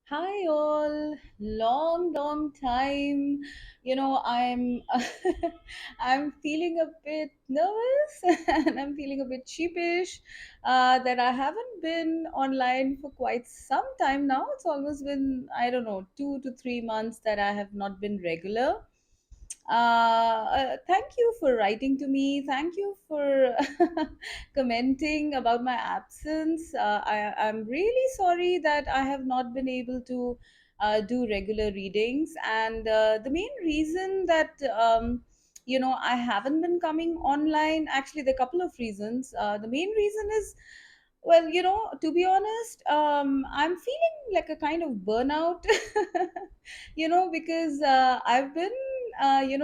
Hi all, long time. I'm I'm feeling a bit nervous and I'm feeling a bit sheepish that I haven't been online for quite some time now. It's almost been, I don't know, 2 to 3 months that I have not been regular. Thank you for writing to me. Thank you for commenting about my absence. I'm really sorry that I have not been able to do regular readings. And the main reason that, I haven't been coming online, actually, there are a couple of reasons. The main reason is, well, to be honest, I'm feeling like a kind of burnout, because I've been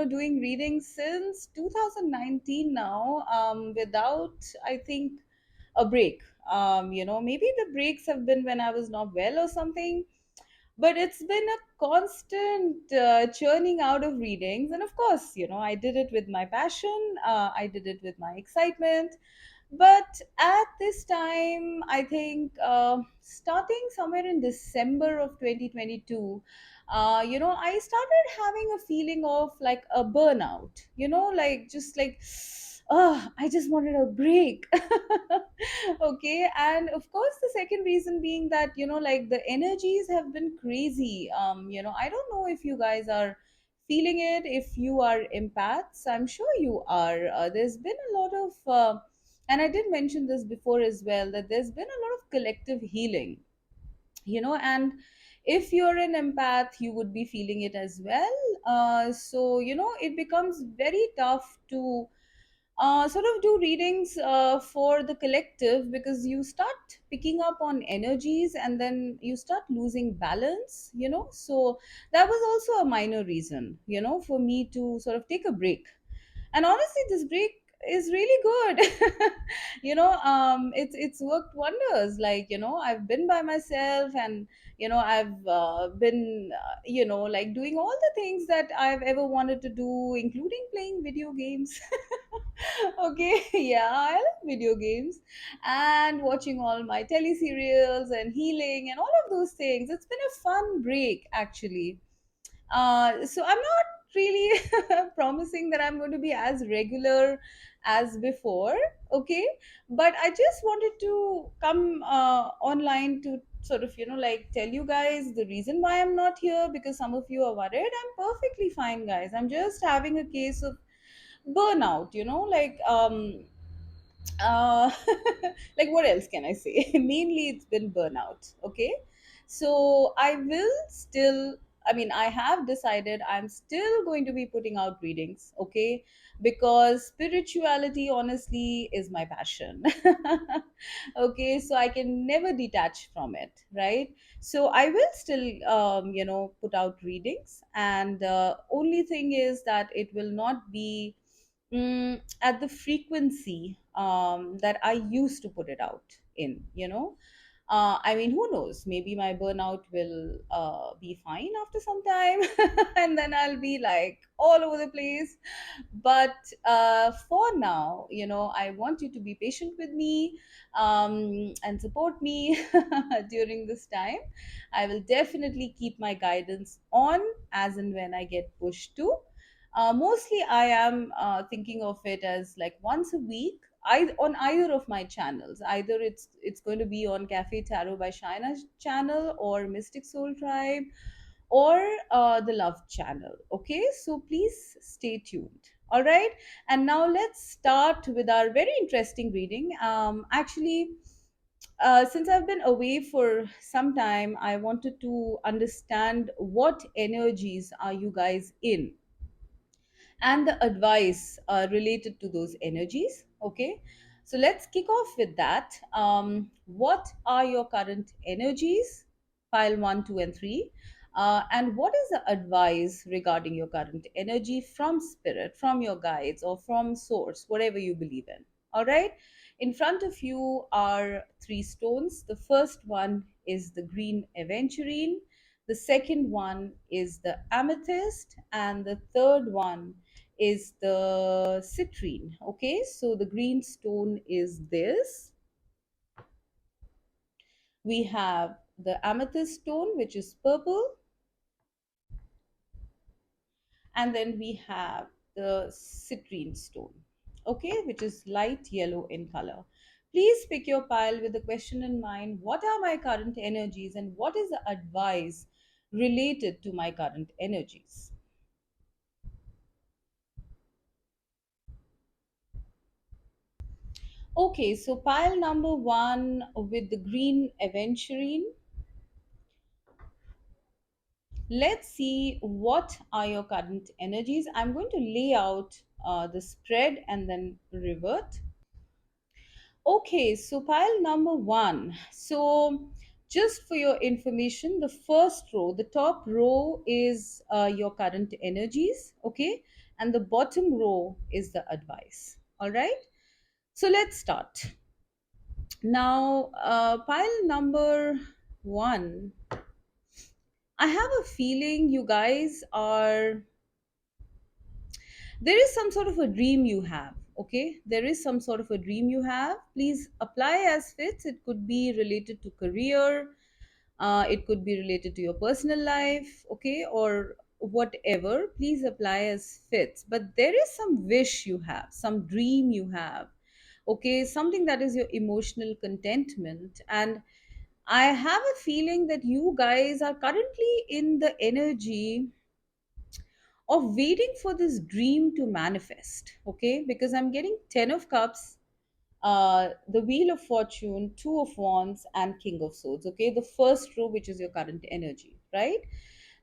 doing readings since 2019 now, without, I think, a break. Maybe the breaks have been when I was not well or something, but it's been a constant churning out of readings. And of course, I did it with my passion, I did it with my excitement. But at this time, I think, starting somewhere in December of 2022, I started having a feeling of like a burnout, like just like, oh, I just wanted a break. Okay. And of course, the second reason being that, like the energies have been crazy. I don't know if you guys are feeling it, if you are empaths. I'm sure you are. There's been a lot of, and I did mention this before as well, that there's been a lot of collective healing, and if you're an empath, you would be feeling it as well. So, it becomes very tough to sort of do readings for the collective, because you start picking up on energies and then you start losing balance, so that was also a minor reason, for me to sort of take a break. And honestly, this break is really good. It's worked wonders. Like, I've been by myself, and I've been like doing all the things that I've ever wanted to do, including playing video games. Okay. Yeah, I love video games and watching all my teleserials and healing and all of those things. It's been a fun break, actually. So I'm not really promising that I'm going to be as regular as before. Okay. But I just wanted to come online to sort of, like tell you guys the reason why I'm not here, because some of you are worried. I'm perfectly fine, guys. I'm just having a case of burnout, like, uh, like, what else can I say? Mainly it's been burnout. Okay. So I will still, I mean, I have decided I'm still going to be putting out readings. Okay. Because spirituality, honestly, is my passion. Okay. So I can never detach from it, right? So I will still, put out readings. And the only thing is that it will not be at the frequency that I used to put it out in, I mean, who knows? Maybe my burnout will be fine after some time, and then I'll be like all over the place. But for now, I want you to be patient with me, and support me during this time. I will definitely keep my guidance on as and when I get pushed to. Mostly, I am thinking of it as like once a week. On either of my channels, either it's going to be on Cafe Tarot by Shina's channel, or Mystic Soul Tribe, or the Love channel. Okay, so please stay tuned. All right, and now let's start with our very interesting reading. Actually, since I've been away for some time, I wanted to understand what energies are you guys in, and the advice related to those energies. Okay, so let's kick off with that. What are your current energies? Pile 1, 2, and 3. And what is the advice regarding your current energy from spirit, from your guides, or from source, whatever you believe in? All right. In front of you are three stones. The first one is the green aventurine. The second one is the amethyst, and the third one is the citrine. Okay, so the green stone is this. We have the amethyst stone, which is purple, and then we have the citrine stone, okay, which is light yellow in color. Please pick your pile with the question in mind: what are my current energies, and what is the advice related to my current energies? Okay, so pile number one with the green aventurine. Let's see what are your current energies. I'm going to lay out the spread and then revert. Okay, so pile number one. So, just for your information, the first row, the top row is your current energies, okay, and the bottom row is the advice. All right, so let's start. Now, pile number one, I have a feeling you guys are, there is some sort of a dream you have, okay? There is some sort of a dream you have. Please apply as fits. It could be related to career, it could be related to your personal life, okay, or whatever. Please apply as fits. But there is some wish you have, some dream you have, okay, something that is your emotional contentment. And I have a feeling that you guys are currently in the energy of waiting for this dream to manifest, okay, because I'm getting 10 of cups, the wheel of fortune, two of wands, and king of swords, okay, the first row, which is your current energy, right?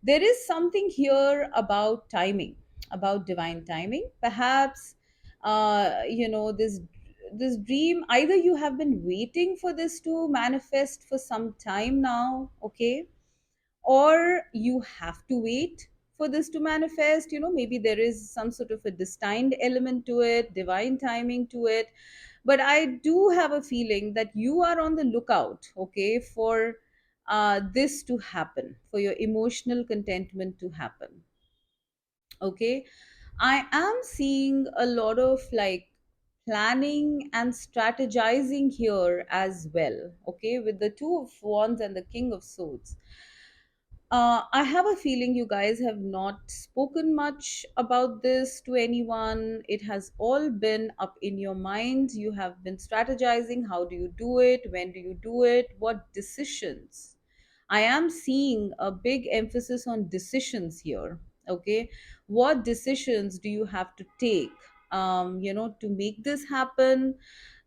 There is something here about timing, about divine timing, perhaps. This dream, either you have been waiting for this to manifest for some time now, okay, or you have to wait for this to manifest. Maybe there is some sort of a destined element to it, divine timing to it. But I do have a feeling that you are on the lookout, okay, for this to happen, for your emotional contentment to happen, okay. I am seeing a lot of like planning and strategizing here as well, okay, with the two of wands and the king of swords. I have a feeling you guys have not spoken much about this to anyone. It has all been up in your minds. You have been strategizing. How do you do it? When do you do it? What decisions? I am seeing a big emphasis on decisions here. Okay. What decisions do you have to take, to make this happen?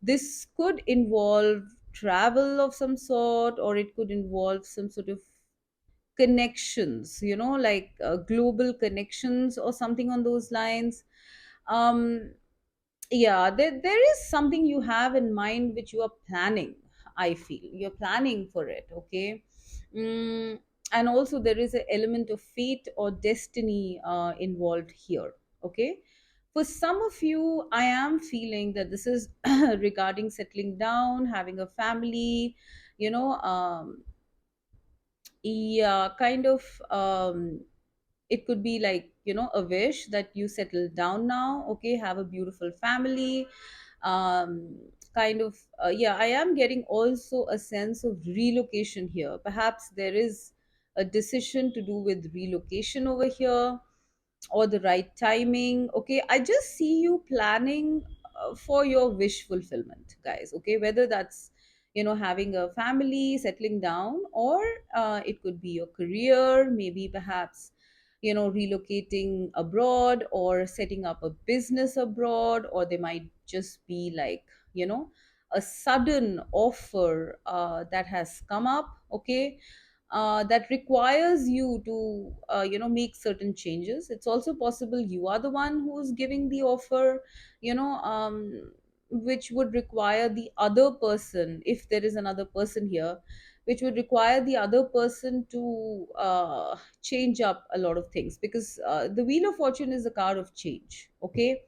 This could involve travel of some sort, or it could involve some sort of connections, like global connections or something on those lines. um yeah, there is something you have in mind which you are planning. I feel you're planning for it, okay. mm, and also there is an element of fate or destiny involved here, okay. For some of you, I am feeling that this is regarding settling down, having a family, you know um, yeah, kind of. It could be like, a wish that you settle down now, okay, have a beautiful family. um Kind of, yeah, I am getting also a sense of relocation here. Perhaps there is a decision to do with relocation over here, or the right timing, okay. I just see you planning for your wish fulfillment, guys, okay, whether that's, having a family, settling down, or it could be your career, maybe perhaps, relocating abroad, or setting up a business abroad, or they might just be like, you know a sudden offer that has come up, okay, that requires you to, make certain changes. It's also possible you are the one who's giving the offer, which would require the other person, if there is another person here, which would require the other person to change up a lot of things, because the wheel of fortune is a card of change, okay.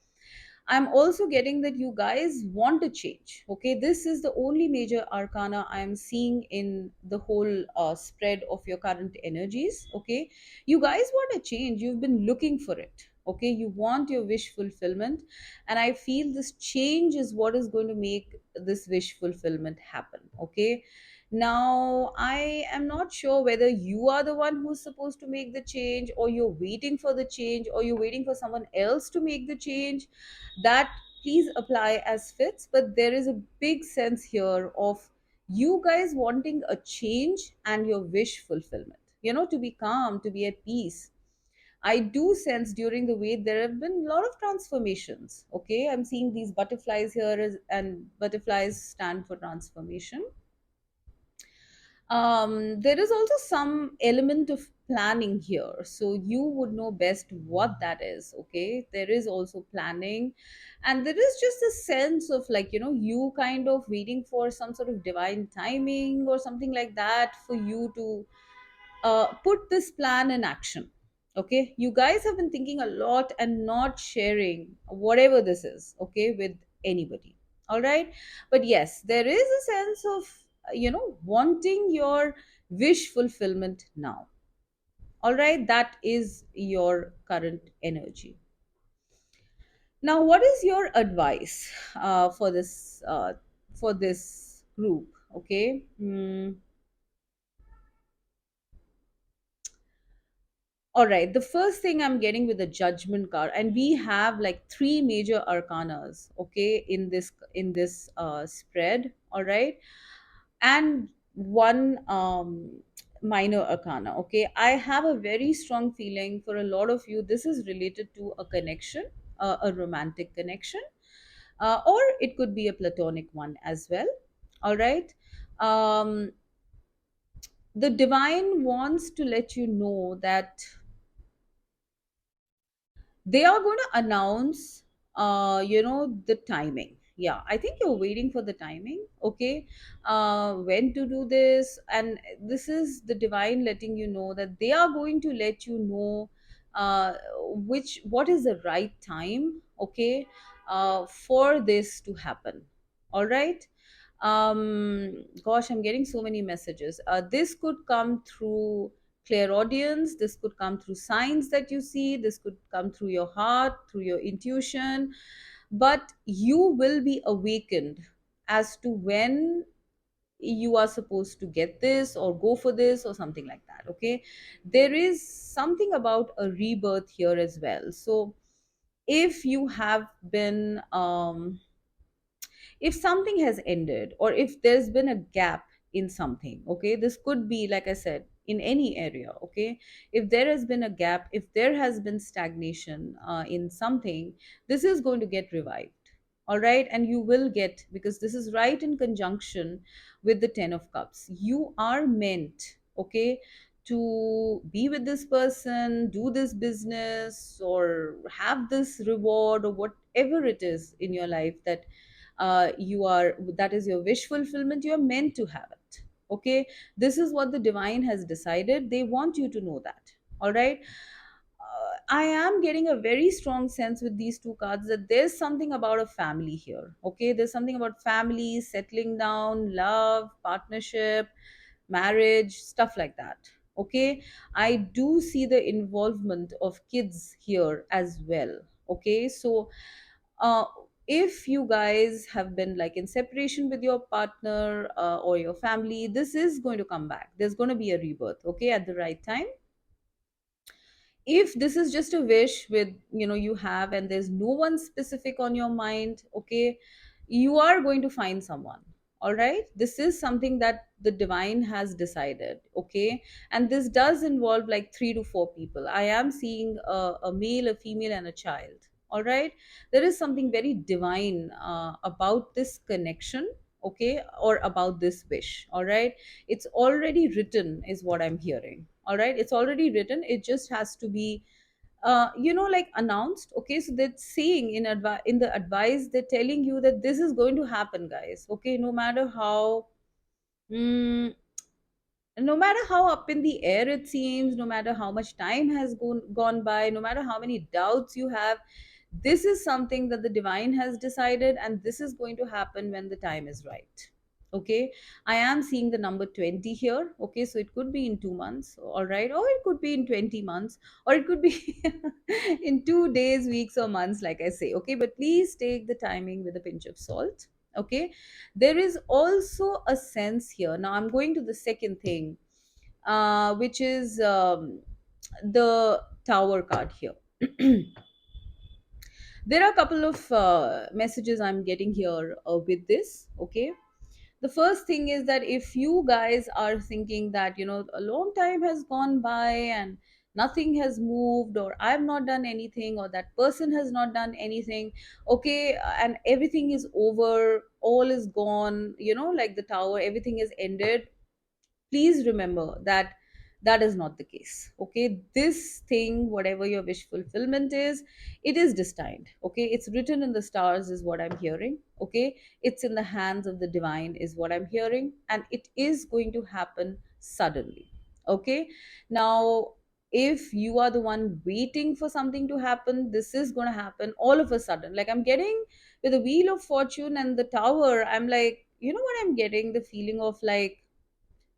I'm also getting that you guys want to change. Okay, this is the only major arcana I am seeing in the whole spread of your current energies. Okay, you guys want to change. You've been looking for it. Okay, you want your wish fulfillment, and I feel this change is what is going to make this wish fulfillment happen. Okay, Now, I am not sure whether you are the one who's supposed to make the change, or you're waiting for the change, or you're waiting for someone else to make the change. That, please apply as fits. But there is a big sense here of you guys wanting a change and your wish fulfillment, to be calm, to be at peace. I do sense during the wait there have been a lot of transformations. Okay, I'm seeing these butterflies here, and butterflies stand for transformation. There is also some element of planning here, so you would know best what that is. Okay, there is also planning, and there is just a sense of, like, you kind of waiting for some sort of divine timing or something like that for you to put this plan in action. Okay, you guys have been thinking a lot and not sharing whatever this is, okay, with anybody. All right, but yes, there is a sense of wanting your wish fulfillment now. All right, that is your current energy. Now, what is your advice for this group? Okay. All right, the first thing I'm getting with the judgment card, and we have like three major arcanas, okay, in this spread. All right, and one minor arcana. Okay, I have a very strong feeling for a lot of you. This is related to a connection, a romantic connection, or it could be a platonic one as well. All right. Um, the divine wants to let you know that they are going to announce the timing. Yeah, I think you're waiting for the timing. Okay, when to do this, and this is the divine letting you know that they are going to let you know which what is the right time. Okay, for this to happen. All right. Gosh, I'm getting so many messages. This could come through clairaudience, this could come through signs that you see, this could come through your heart, through your intuition, but you will be awakened as to when you are supposed to get this or go for this or something like that. Okay, there is something about a rebirth here as well. So if you have been if something has ended, or if there's been a gap in something, okay, this could be, like I said, in any area. Okay, if there has been a gap, if there has been stagnation in something, this is going to get revived. All right, and you will get, because this is right in conjunction with the 10 of cups. You are meant, okay, to be with this person, do this business, or have this reward, or whatever it is in your life that you are that is your wish fulfillment. You are meant to have it. Okay, this is what the divine has decided. They want you to know that. All right. I am getting a very strong sense with these two cards that there's something about a family here. Okay, there's something about family, settling down, love, partnership, marriage, stuff like that. Okay, I do see the involvement of kids here as well. Okay, so uh, if you guys have been like in separation with your partner or your family, this is going to come back. There's going to be a rebirth, okay, at the right time. If this is just a wish with you have, and there's no one specific on your mind, okay, you are going to find someone. All right, this is something that the divine has decided. Okay, and this does involve like 3 to 4 people. I am seeing a male, a female, and a child. All right, there is something very divine about this connection. Okay, or about this wish. All right, it's already written is what I'm hearing. All right, it's already written, it just has to be like announced. Okay, so they're saying in the advice, they're telling you that this is going to happen, guys. Okay, no matter how mm, no matter how up in the air it seems, no matter how much time has gone by, no matter how many doubts you have, this is something that the divine has decided, and this is going to happen when the time is right. Okay, I am seeing the number 20 here. Okay, so it could be in 2 months, all right, or it could be in 20 months, or it could be in 2 days, weeks, or months, like I say. Okay, but please take the timing with a pinch of salt. Okay, there is also a sense here. Now I'm going to the second thing, which is the tower card here. There are a couple of messages I'm getting here with this. Okay, the first thing is that if you guys are thinking that, a long time has gone by and nothing has moved, or I've not done anything, or that person has not done anything, okay, and everything is over, all is gone, like the tower, everything is ended, please remember that that is not the case. Okay, this thing, whatever your wish fulfillment is, it is destined. Okay, it's written in the stars is what I'm hearing. Okay, it's in the hands of the divine is what I'm hearing, and it is going to happen suddenly. Okay, now if you are the one waiting for something to happen, this is going to happen all of a sudden. Like I'm getting with the wheel of fortune and the tower, I'm like, what I'm getting, the feeling of like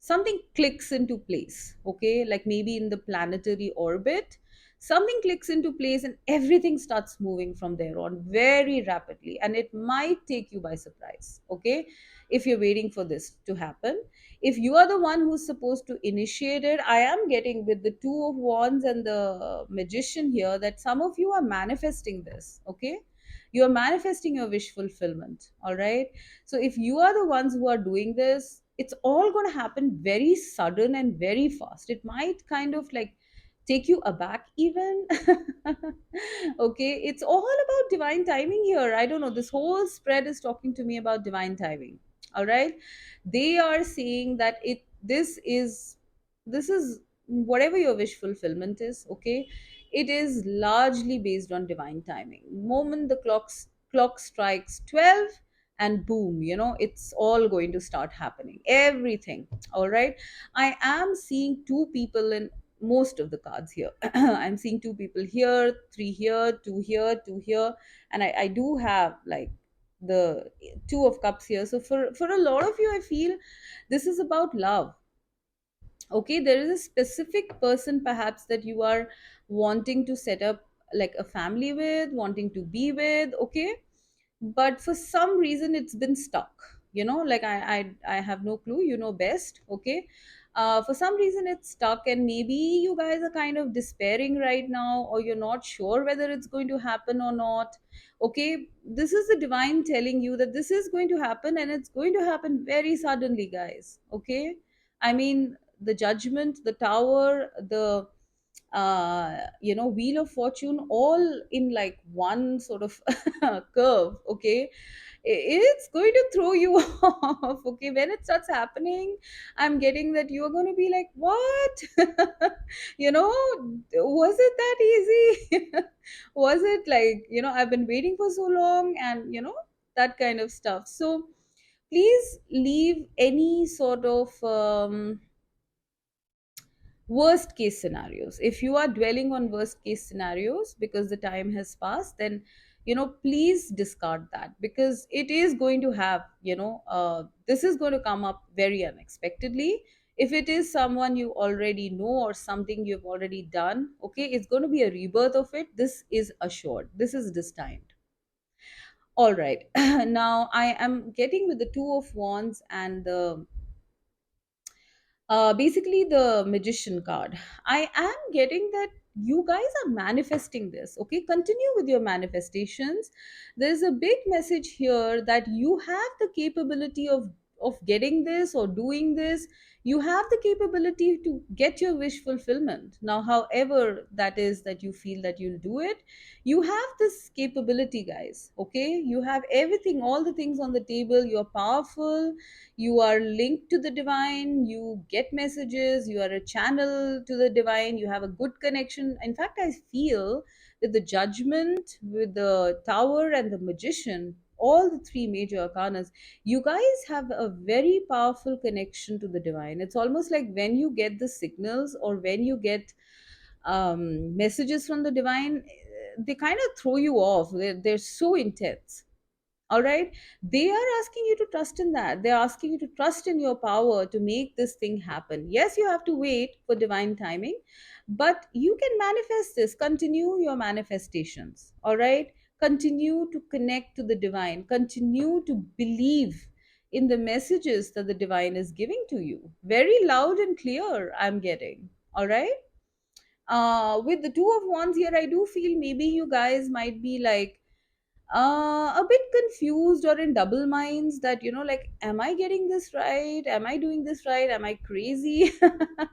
something clicks into place. Okay, like maybe in the planetary orbit something clicks into place and everything starts moving from there on very rapidly, and it might take you by surprise. Okay, if you're waiting for this to happen, if you are the one who's supposed to initiate it, I am getting with the two of wands and the magician here that some of you are manifesting this. Okay, you are manifesting your wish fulfillment. All right, so if you are the ones who are doing this, it's all going to happen very sudden and very fast. It might kind of like take you aback even. Okay, it's all about divine timing here. I don't know, this whole spread is talking to me about divine timing. All right, they are saying that this is whatever your wish fulfillment is. Okay, it is largely based on divine timing. Moment the clock strikes 12, and boom, it's all going to start happening, everything. All right, I am seeing two people in most of the cards here. I'm seeing two people here, three here, two here, two here, and I do have like the two of cups here. So for a lot of you, I feel this is about love. Okay, there is a specific person perhaps that you are wanting to set up like a family with, wanting to be with. Okay, but for some reason it's been stuck. Like I have no clue, you know best. Okay, for some reason it's stuck, and maybe you guys are kind of despairing right now, or you're not sure whether it's going to happen or not. Okay, this is the divine telling you that this is going to happen, and it's going to happen very suddenly, guys. Okay, I mean, the judgment, the tower, the wheel of fortune, all in like one sort of curve. Okay, it's going to throw you off. Okay, when it starts happening, I'm getting that you are going to be like, what? Was it that easy? Was it like, I've been waiting for so long, and that kind of stuff. So please leave any sort of worst case scenarios. If you are dwelling on worst case scenarios because the time has passed, then please discard that, because it is going to have, this is going to come up very unexpectedly. If it is someone you already know or something you've already done, okay, it's going to be a rebirth of it. This is assured, this is destined. All right. Now I am getting with the two of wands and the basically the magician card. I am getting that you guys are manifesting this. Okay, continue with your manifestations. There's a big message here that you have the capability of getting this or doing this. You have the capability to get your wish fulfillment. Now however that is that you feel that you'll do it, you have this capability, guys. Okay, you have everything, all the things on the table. You're powerful, you are linked to the divine, you get messages, you are a channel to the divine, you have a good connection. In fact, I feel with the judgment, with the tower and the magician, all the three major arcanas, you guys have a very powerful connection to the divine. It's almost like when you get the signals or when you get messages from the divine, they kind of throw you off. They're so intense. All right, they are asking you to trust in that. They're asking you to trust in your power to make this thing happen. Yes, you have to wait for divine timing, but you can manifest this. Continue your manifestations. All right, continue to connect to the divine, continue to believe in the messages that the divine is giving to you. Very loud and clear, I'm getting. All right. With the two of wands here, I do feel maybe you guys might be like a bit confused or in double minds that, like, am I getting this right? Am I doing this right? Am I crazy? To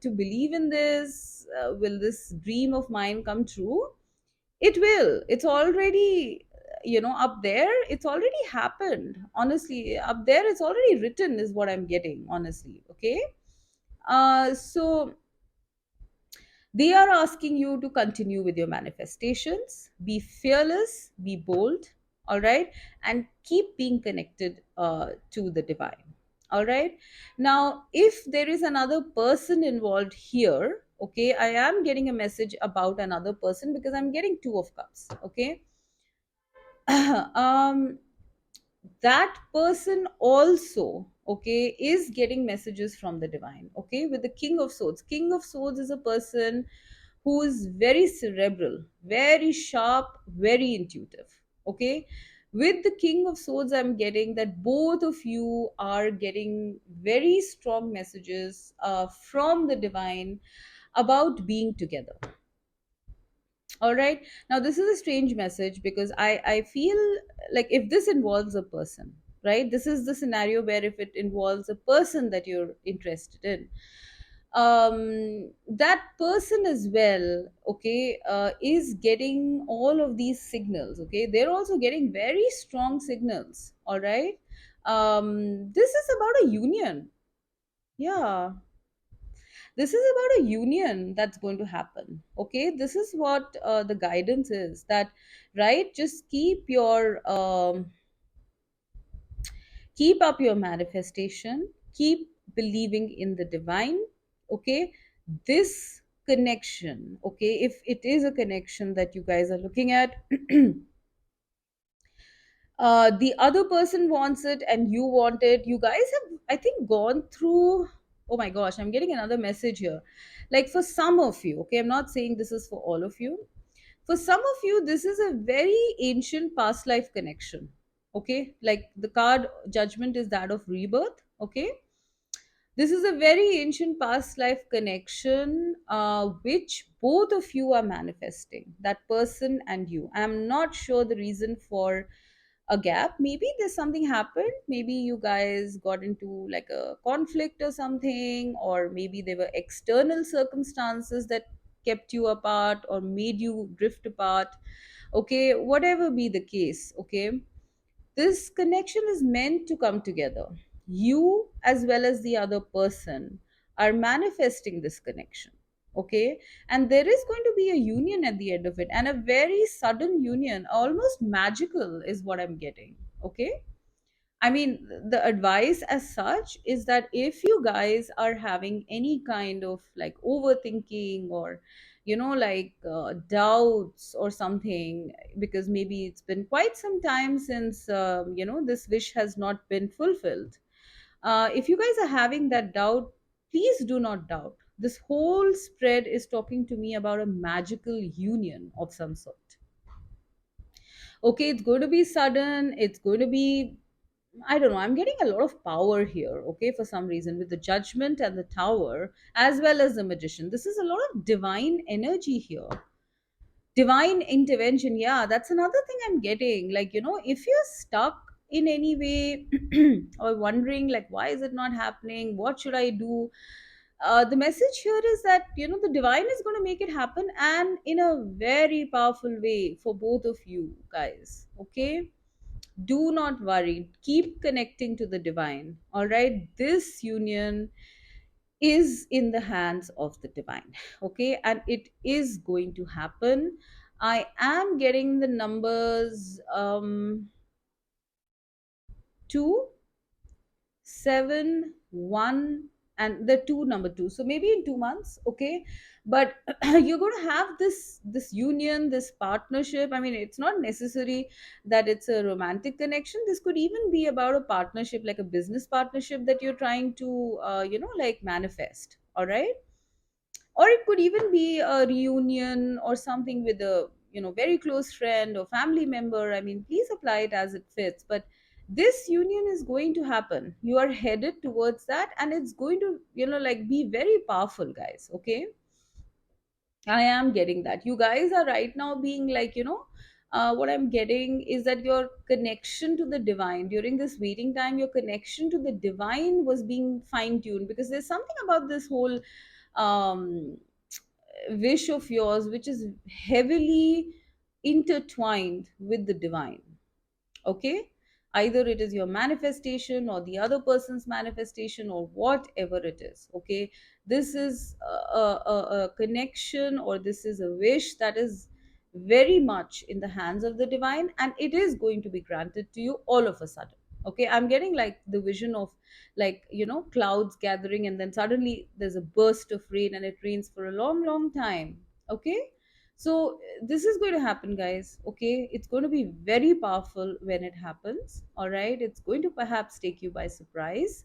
believe in this. Will this dream of mine come true? It will. It's already, up there. It's already happened. Honestly, up there, it's already written, is what I'm getting, honestly. Okay. So they are asking you to continue with your manifestations, be fearless, be bold, all right, and keep being connected to the divine. All right. Now, if there is another person involved here, okay, I am getting a message about another person because I'm getting Two of Cups, okay. um that person also, okay, is getting messages from the divine, okay, with the King of Swords. King of Swords is a person who is very cerebral, very sharp, very intuitive, okay. With the King of Swords, I'm getting that both of you are getting very strong messages from the divine about being together. All right. Now, this is a strange message because I feel like if this involves a person, right? This is the scenario where if it involves a person that you're interested in, that person as well, okay, is getting all of these signals. Okay, they're also getting very strong signals. All right. This is about a union. Yeah, this is about a union that's going to happen. Okay, this is what the guidance is, that, right, just keep up your manifestation, keep believing in the divine. Okay, this connection, okay, if it is a connection that you guys are looking at, the other person wants it and you want it. You guys have, I think, gone through, oh my gosh, I'm getting another message here. Like, for some of you, okay, I'm not saying this is for all of you. For some of you, this is a very ancient past life connection. Okay, like the card Judgment is that of rebirth. Okay, this is a very ancient past life connection, which both of you are manifesting, that person and you. I'm not sure the reason for a gap. Maybe there's something happened. Maybe you guys got into like a conflict or something, or maybe there were external circumstances that kept you apart or made you drift apart. Okay, whatever be the case, okay, this connection is meant to come together. You, as well as the other person, are manifesting this connection. Okay. And there is going to be a union at the end of it, and a very sudden union, almost magical, is what I'm getting. Okay. I mean, the advice as such is that if you guys are having any kind of like overthinking or, like doubts or something, because maybe it's been quite some time since, this wish has not been fulfilled. If you guys are having that doubt, please do not doubt. This whole spread is talking to me about a magical union of some sort. Okay, it's going to be sudden, it's going to be, I don't know, I'm getting a lot of power here, okay, for some reason, with the Judgment and the Tower, as well as the Magician. This is a lot of divine energy here. Divine intervention. Yeah, that's another thing I'm getting. Like, if you're stuck in any way or wondering, like, why is it not happening? What should I do? The message here is that, the divine is going to make it happen, and in a very powerful way for both of you guys. Okay, do not worry, keep connecting to the divine. All right, this union is in the hands of the divine. Okay, and it is going to happen. I am getting the numbers 2, 7, 1, and the 2, number 2, so maybe in 2 months. Okay, but you're going to have this union, this partnership. I mean, it's not necessary that it's a romantic connection. This could even be about a partnership, like a business partnership that you're trying to like manifest. All right, or it could even be a reunion or something with a very close friend or family member, I mean, please apply it as it fits. But this union is going to happen. You are headed towards that, and it's going to, be very powerful, guys. Okay, I am getting that. You guys are right now being like, what I'm getting is that your connection to the divine during this waiting time, your connection to the divine was being fine tuned, because there's something about this whole um, wish of yours which is heavily intertwined with the divine. Okay, either it is your manifestation or the other person's manifestation or whatever it is. Okay, this is a connection, or this is a wish that is very much in the hands of the divine, and it is going to be granted to you all of a sudden. Okay, I'm getting like the vision of, like, clouds gathering, and then suddenly there's a burst of rain, and it rains for a long long time. Okay, so this is going to happen, guys. Okay, it's going to be very powerful when it happens. All right, it's going to perhaps take you by surprise,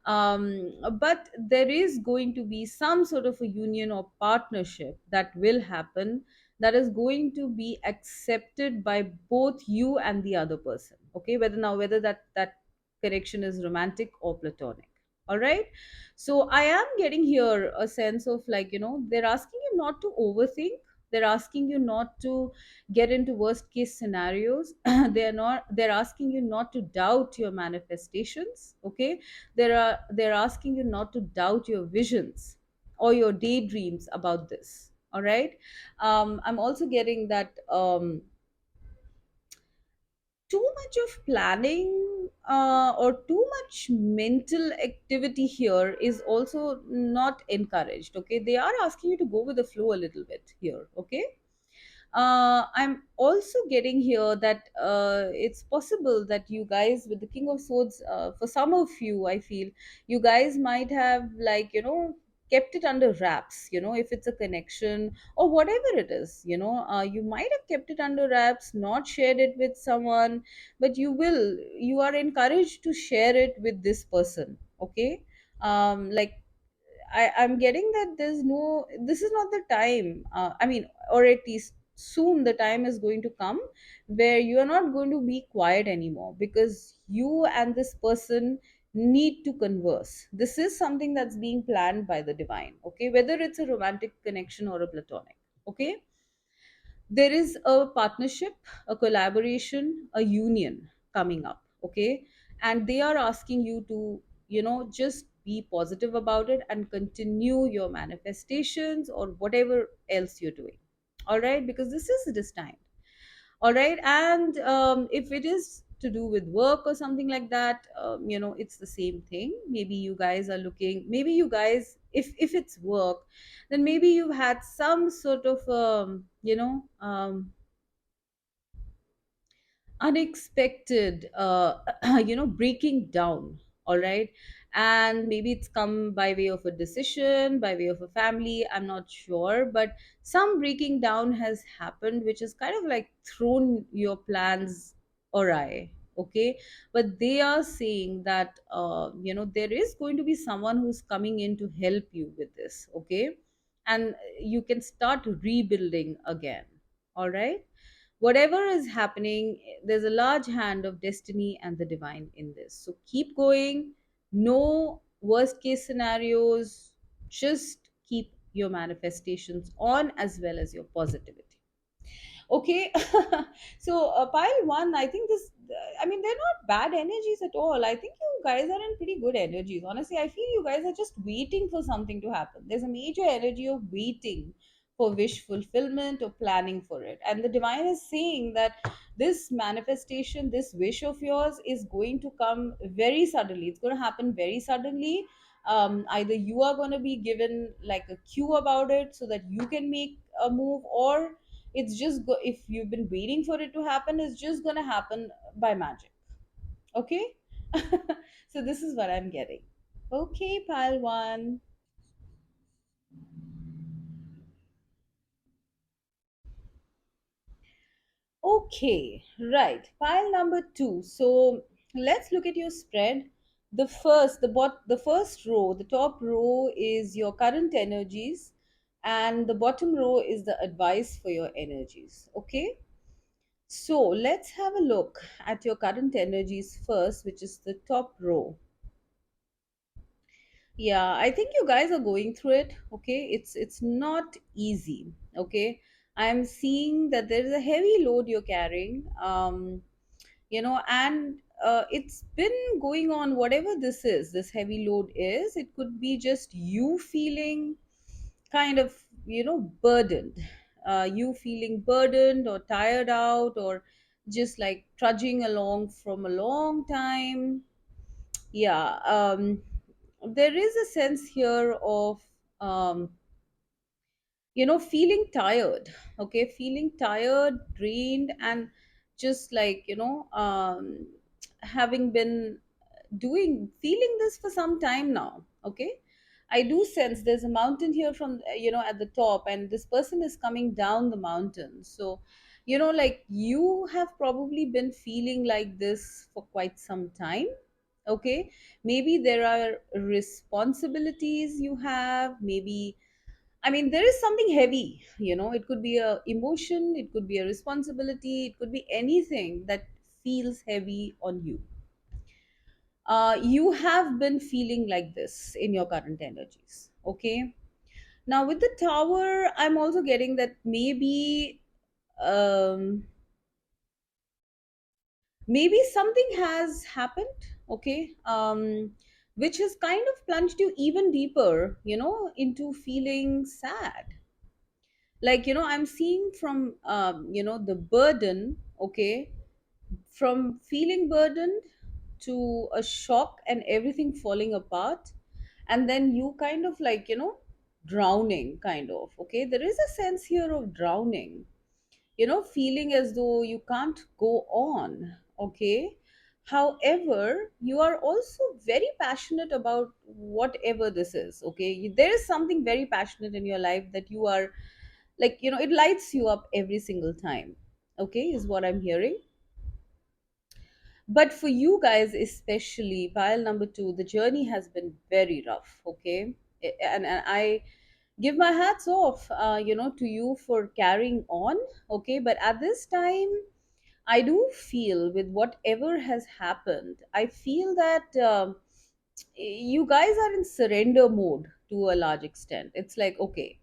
but there is going to be some sort of a union or partnership that will happen, that is going to be accepted by both you and the other person. Okay, whether that connection is romantic or platonic. All right, so I am getting here a sense of, like, they're asking you not to overthink. They're asking you not to get into worst case scenarios. They're asking you not to doubt your manifestations. Okay, they're asking you not to doubt your visions or your daydreams about this. All right, I'm also getting that too much of planning or too much mental activity here is also not encouraged. Okay, they are asking you to go with the flow a little bit here. Okay, I'm also getting here that it's possible that you guys, with the King of Swords, for some of you, I feel you guys might have, like, kept it under wraps. If it's a connection or whatever it is, you might have kept it under wraps, not shared it with someone, but you are encouraged to share it with this person. Okay, like, I'm getting that this is not the time. I mean, or at least soon the time is going to come where you are not going to be quiet anymore, because you and this person need to converse. This is something that's being planned by the divine. Okay, whether it's a romantic connection or a platonic. Okay, there is a partnership, a collaboration, a union coming up. Okay, and they are asking you to, just be positive about it and continue your manifestations or whatever else you're doing. All right, because this is destined. All right, and if it is to do with work or something like that, it's the same thing. Maybe you guys are looking, maybe you guys, if it's work, then maybe you've had some sort of unexpected breaking down. All right, and maybe it's come by way of a decision, by way of a family, I'm not sure, but some breaking down has happened, which is kind of like thrown your plans awry. Okay, but they are saying that there is going to be someone who's coming in to help you with this. Okay, and you can start rebuilding again. All right, whatever is happening, there's a large hand of destiny and the divine in this. So keep going. No worst case scenarios. Just keep your manifestations on, as well as your positivity. Okay, so pile one, I think this, I mean, they're not bad energies at all. I think you guys are in pretty good energies. Honestly, I feel you guys are just waiting for something to happen. There's a major energy of waiting for wish fulfillment or planning for it. And the divine is saying that this manifestation, this wish of yours is going to come very suddenly. It's going to happen very suddenly. Either you are going to be given like a cue about it so that you can make a move, or if you've been waiting for it to happen, it's just gonna happen by magic. Okay, so this is what I'm getting. Okay, pile one. Okay, right, pile number two. So let's look at your spread. The first row, the top row is your current energies. and the bottom row is the advice for your energies. Okay, so let's have a look at your current energies first, which is the top row. Yeah, I think you guys are going through it. Okay, it's not easy. Okay, I'm seeing that there is a heavy load you're carrying. And it's been going on, whatever this is, this heavy load is. It could be just you feeling kind of, burdened. You feeling burdened or tired out, or just like trudging along from a long time. Yeah, there is a sense here of um, feeling tired. Okay, feeling tired, drained, and just like, having been feeling this for some time now. Okay, I do sense there's a mountain here from, at the top, and this person is coming down the mountain. So, like, you have probably been feeling like this for quite some time. Okay, maybe there are responsibilities you have, maybe, I mean, there is something heavy. It could be a emotion, it could be a responsibility, it could be anything that feels heavy on you. You have been feeling like this in your current energies. Okay, now with the tower, I'm also getting that um maybe something has happened. Okay, which has kind of plunged you even deeper, into feeling sad. Like, I'm seeing from, the burden. Okay, from feeling burdened to a shock and everything falling apart, and then you kind of like, drowning, kind of. Okay, there is a sense here of drowning, feeling as though you can't go on. Okay, however, you are also very passionate about whatever this is. Okay, there is something very passionate in your life that you are like, it lights you up every single time. Okay, is what I'm hearing. But for you guys, especially pile number two, the journey has been very rough. Okay, and I give my hats off, to you for carrying on. Okay, but at this time, I do feel with whatever has happened, I feel that, you guys are in surrender mode to a large extent. It's like, okay,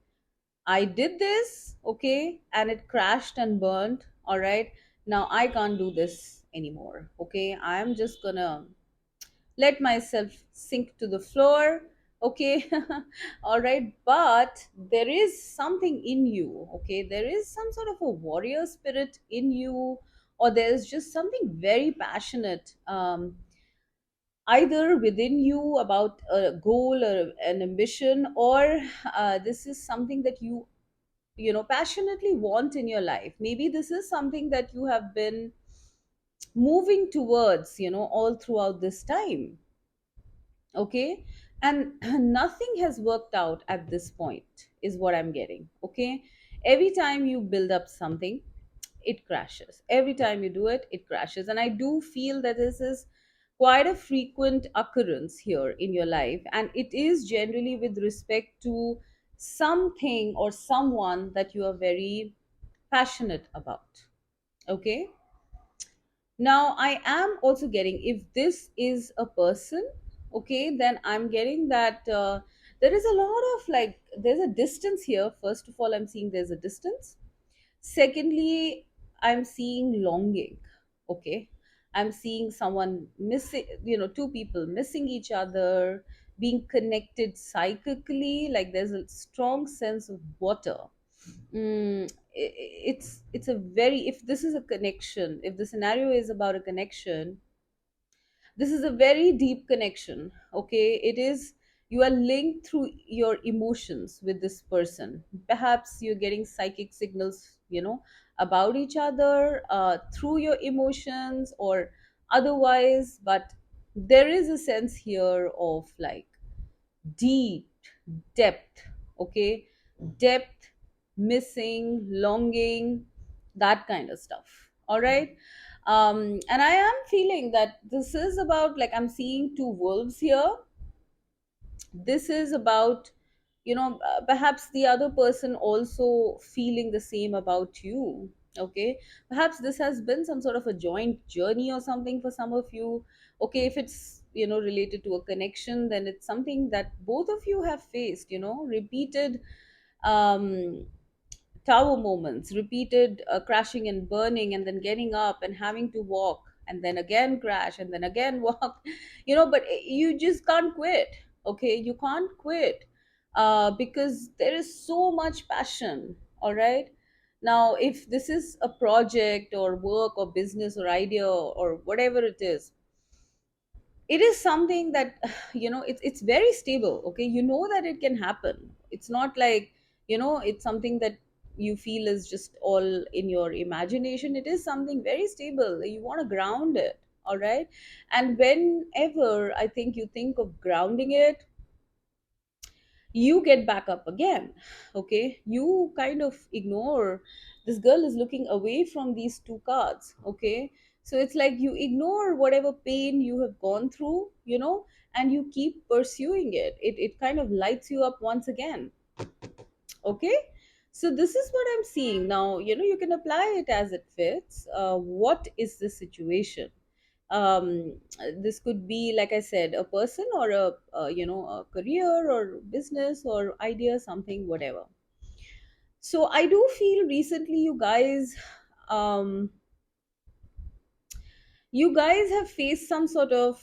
I did this, okay, and it crashed and burned. All right. Now I can't do this anymore. Okay. I am just gonna let myself sink to the floor. Okay. All right. But there is something in you. Okay. There is some sort of a warrior spirit in you, or there's just something very passionate. Either within you about a goal or an ambition, or this is something that you passionately want in your life. Maybe this is something that you have been moving towards, all throughout this time. Okay, and nothing has worked out at this point, is what I'm getting. Okay, every time you build up something, it crashes. Every time you do it, it crashes. And I do feel that this is quite a frequent occurrence here in your life, and it is generally with respect to something or someone that you are very passionate about. Okay, now I am also getting, if this is a person, okay, then I'm getting that, there is a lot of like, there's a distance here. First of all, I'm seeing there's a distance. Secondly, I'm seeing longing. Okay, I'm seeing someone missing, two people missing each other, being connected psychically, like there's a strong sense of water. It's a very, if this is a connection, if the scenario is about a connection, this is a very deep connection. Okay, it is, you are linked through your emotions with this person. Perhaps you're getting psychic signals, about each other, through your emotions or otherwise. But there is a sense here of like deep depth. Okay, depth, missing, longing, that kind of stuff. All right. And I am feeling that this is about, like, I'm seeing two wolves here. This is about, perhaps the other person also feeling the same about you. Okay, perhaps this has been some sort of a joint journey or something for some of you. Okay, if it's related to a connection, then it's something that both of you have faced, repeated um tower moments, repeated crashing and burning, and then getting up and having to walk, and then again crash, and then again walk. But you just can't quit. Okay, you can't quit because there is so much passion. All right. Now, if this is a project or work or business or idea or whatever it is, it is something that it's very stable. Okay, you know that it can happen. It's not like it's something that you feel is just all in your imagination. It is something very stable. You want to ground it. All right. And whenever I think you think of grounding it, you get back up again. Okay, you kind of ignore. This girl is looking away from these two cards. Okay, so it's like you ignore whatever pain you have gone through, and you keep pursuing it kind of lights you up once again. Okay, so this is what I'm seeing now. You can apply it as it fits. What is the situation? This could be, like I said, a person or a career or business or idea, something, whatever. So I do feel recently um you guys have faced some sort of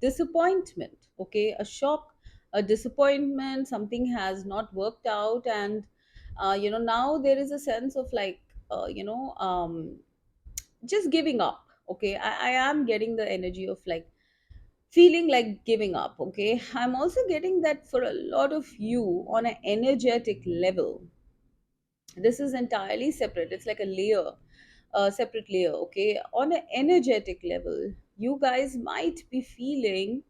disappointment. Okay, a shock, a disappointment. Something has not worked out, and now there is a sense of like just giving up. Okay, I am getting the energy of like feeling like giving up. Okay, I'm also getting that for a lot of you on an energetic level. This is entirely separate. It's like a layer, a separate layer. Okay, on an energetic level, you guys might be feeling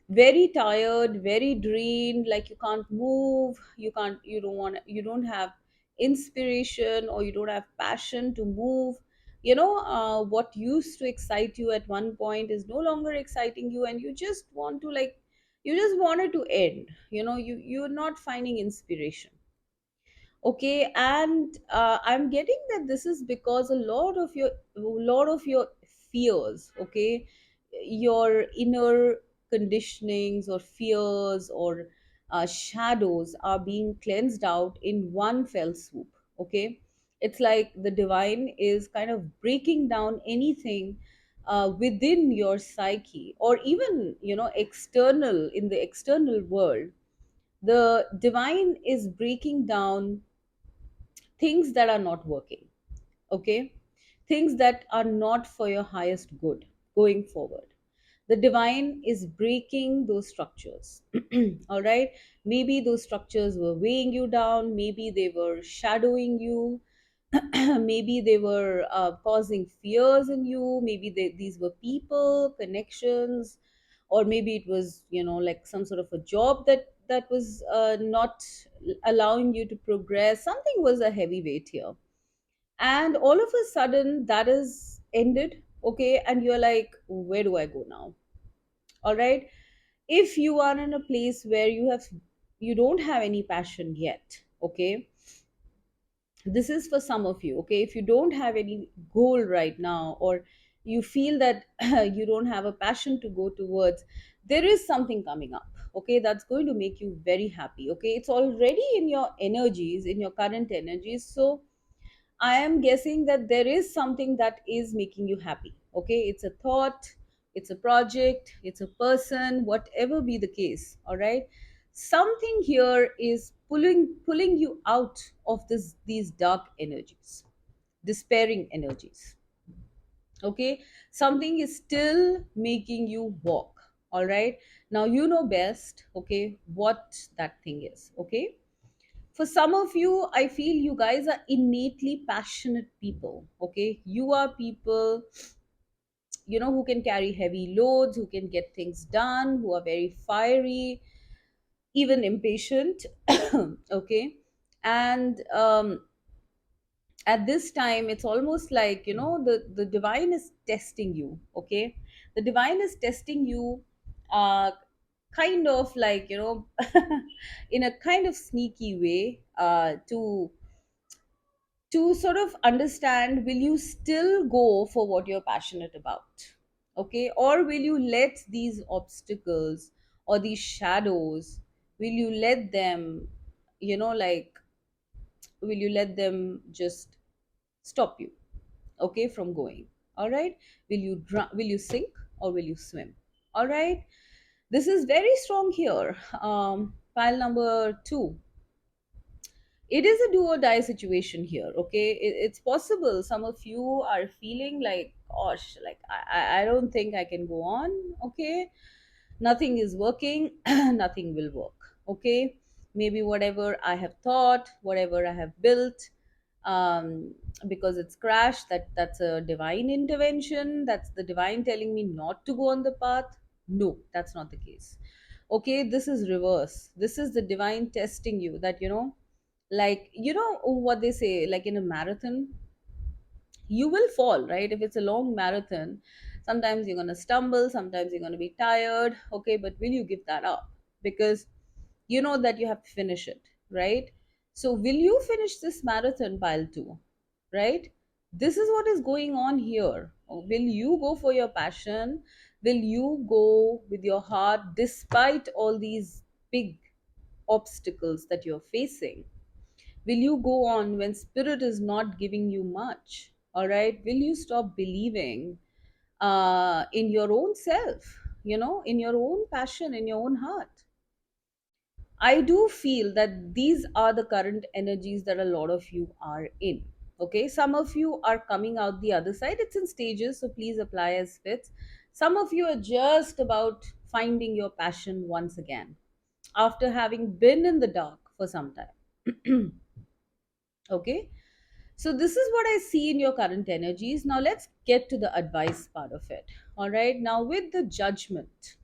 very tired, very drained, like you can't move, you don't want, you don't have inspiration, or you don't have passion to move. What used to excite you at one point is no longer exciting you, and you just want to like, you just want it to end. You're not finding inspiration. Okay, and I'm getting that this is because a lot of your fears. Okay, your inner conditionings or fears or shadows are being cleansed out in one fell swoop. Okay, it's like the divine is kind of breaking down anything within your psyche, or even external, in the external world. The divine is breaking down things that are not working. Okay, things that are not for your highest good going forward. The divine is breaking those structures. All right, maybe those structures were weighing you down, maybe they were shadowing you, maybe they were causing fears in you, maybe these were people connections, or maybe it was like some sort of a job that was not allowing you to progress. Something was a heavy weight here, and all of a sudden that is ended. Okay, and you're like, where do I go now? All right, if you are in a place where you don't have any passion yet. Okay, this is for some of you. Okay, if you don't have any goal right now, or you feel that you don't have a passion to go towards, there is something coming up. Okay, that's going to make you very happy. Okay, it's already in your energies, in your current energies. So I am guessing that there is something that is making you happy. Okay, it's a thought, it's a project, it's a person, whatever be the case. All right, something here is pulling you out of these dark energies, despairing energies. Okay, something is still making you walk. All right, now you know best. Okay, what that thing is. Okay, for some of you, I feel you guys are innately passionate people. Okay, you are people who can carry heavy loads, who can get things done, who are very fiery, even impatient. Okay, and at this time it's almost like the divine is testing you. Okay, the divine is testing you, uh, kind of like, in a kind of sneaky way, to sort of understand, will you still go for what you're passionate about? Okay, or will you let these obstacles or these shadows, will you let them, like, will you let them just stop you, okay, from going? All right, will you sink or will you swim? All right, this is very strong here. Pile number 2, it is a do or die situation here. Okay, it's possible some of you are feeling like, gosh, like I don't think I can go on. Okay, nothing is working, nothing will work. Okay, maybe whatever I have thought, whatever I have built, um, because it's crashed, that's a divine intervention, that's the divine telling me not to go on the path. No, that's not the case. Okay, this is reverse. This is the divine testing you, that like, what they say, like in a marathon, you will fall, right? If it's a long marathon, sometimes you're going to stumble, sometimes you're going to be tired. Okay, but will you give that up? Because you know that you have to finish it, right? So will you finish this marathon, pile 2? Right, this is what is going on here. Will you go for your passion? Will you go with your heart despite all these big obstacles that you're facing? Will you go on when spirit is not giving you much? All right, will you stop believing in your own self, in your own passion, in your own heart? I do feel that these are the current energies that a lot of you are in. Okay, some of you are coming out the other side. It's in stages, so please apply as fits. Some of you are just about finding your passion once again after having been in the dark for some time. Okay, so this is what I see in your current energies. Now let's get to the advice part of it. All right, now with the judgment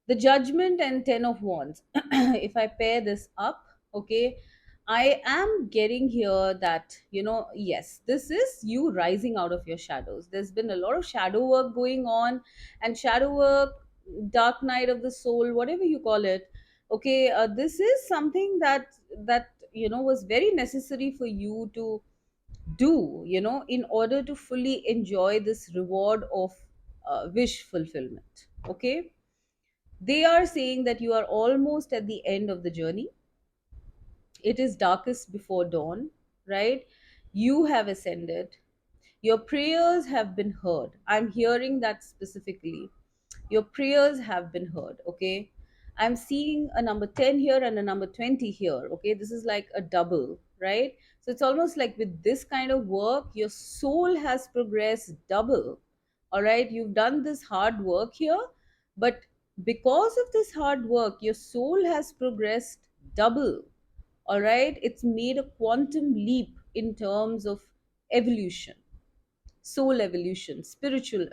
and 10 of wands, if I pair this up, okay, I am getting here that, yes, this is you rising out of your shadows. There's been a lot of shadow work going on, and shadow work, dark night of the soul, whatever you call it. Okay, this is something that was very necessary for you to do, in order to fully enjoy this reward of wish fulfillment. Okay, they are saying that you are almost at the end of the journey. It is darkest before dawn, right? You have ascended. Your prayers have been heard. I'm hearing that specifically. Your prayers have been heard. Okay, I'm seeing a number 10 here and a number 20 here. Okay, this is like a double, right? So it's almost like with this kind of work, your soul has progressed double. All right, you've done this hard work here, but because of this hard work, your soul has progressed double. All right, it's made a quantum leap in terms of evolution, soul evolution, spiritual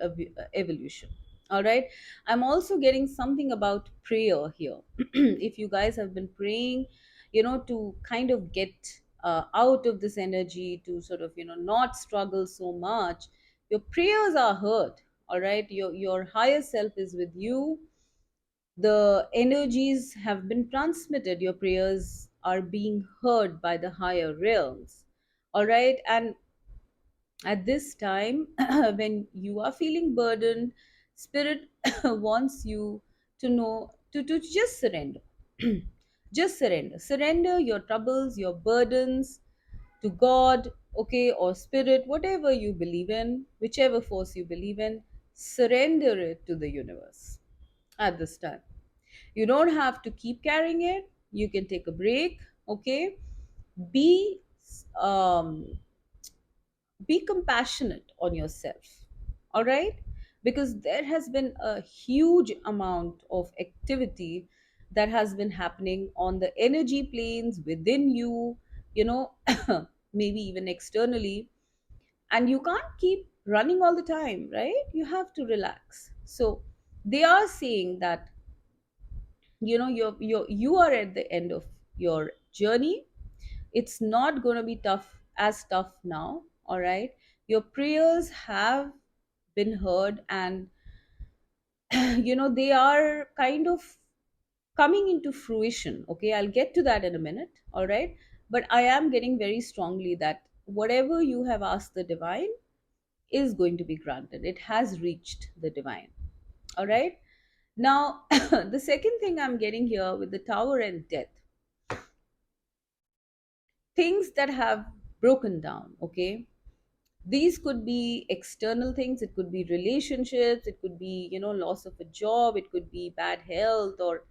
evolution. All right, I'm also getting something about prayer here. If you guys have been praying, to kind of get out of this energy, to sort of not struggle so much, your prayers are heard. All right, your higher self is with you. The energies have been transmitted, your prayers are being heard by the higher realms. All right, and at this time, when you are feeling burdened, spirit wants you to know to just surrender. Just surrender your troubles, your burdens to God, okay, or spirit, whatever you believe in, whichever force you believe in. Surrender it to the universe at this time. You don't have to keep carrying it. You can take a break. Okay, be um be compassionate on yourself. All right, because there has been a huge amount of activity that has been happening on the energy planes within you, you know maybe even externally, and you can't keep running all the time, right? You have to relax. So they are saying that, you are at the end of your journey. It's not going to be tough now. All right, your prayers have been heard, and they are kind of coming into fruition. Okay, I'll get to that in a minute. All right. But I am getting very strongly that whatever you have asked the divine is going to be granted. It has reached the divine. All right. Now, the second thing I'm getting here with the tower and death, things that have broken down. Okay, these could be external things, it could be relationships, it could be, loss of a job, it could be bad health, or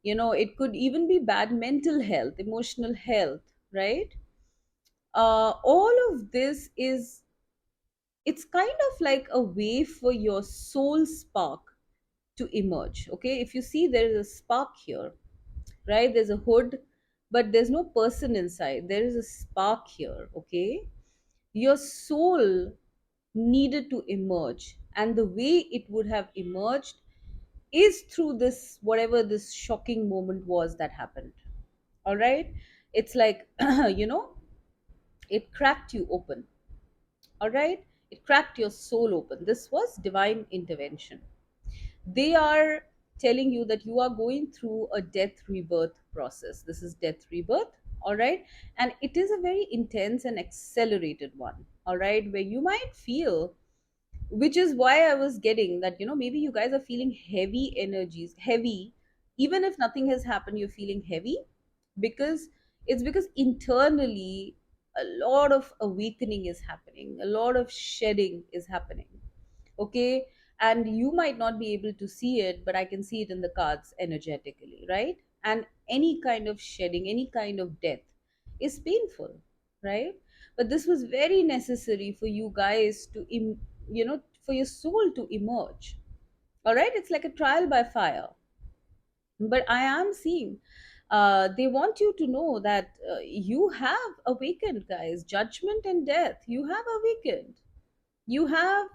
it could even be bad mental health, emotional health, right? All of this is, it's kind of like a way for your soul spark to emerge. Okay, if you see, there is a spark here, right? There's a hood, but there's no person inside. There is a spark here. Okay, your soul needed to emerge, and the way it would have emerged is through this, whatever this shocking moment was that happened. All right, it's like you know it cracked you open. All right, it cracked your soul open. This was divine intervention. They are telling you that you are going through a death rebirth process. This is death rebirth. All right, and it is a very intense and accelerated one. All right, where you might feel, which is why I was getting that, maybe you guys are feeling heavy energies, heavy, even if nothing has happened, you're feeling heavy, because it's because internally a lot of awakening is happening, a lot of shedding is happening. Okay, and you might not be able to see it, but I can see it in the cards energetically, right? And any kind of shedding, any kind of death is painful, right? But this was very necessary for you guys to for your soul to emerge. All right, it's like a trial by fire. But I am seeing, they want you to know that you have awakened, guys. Judgment and death, you have awakened. You have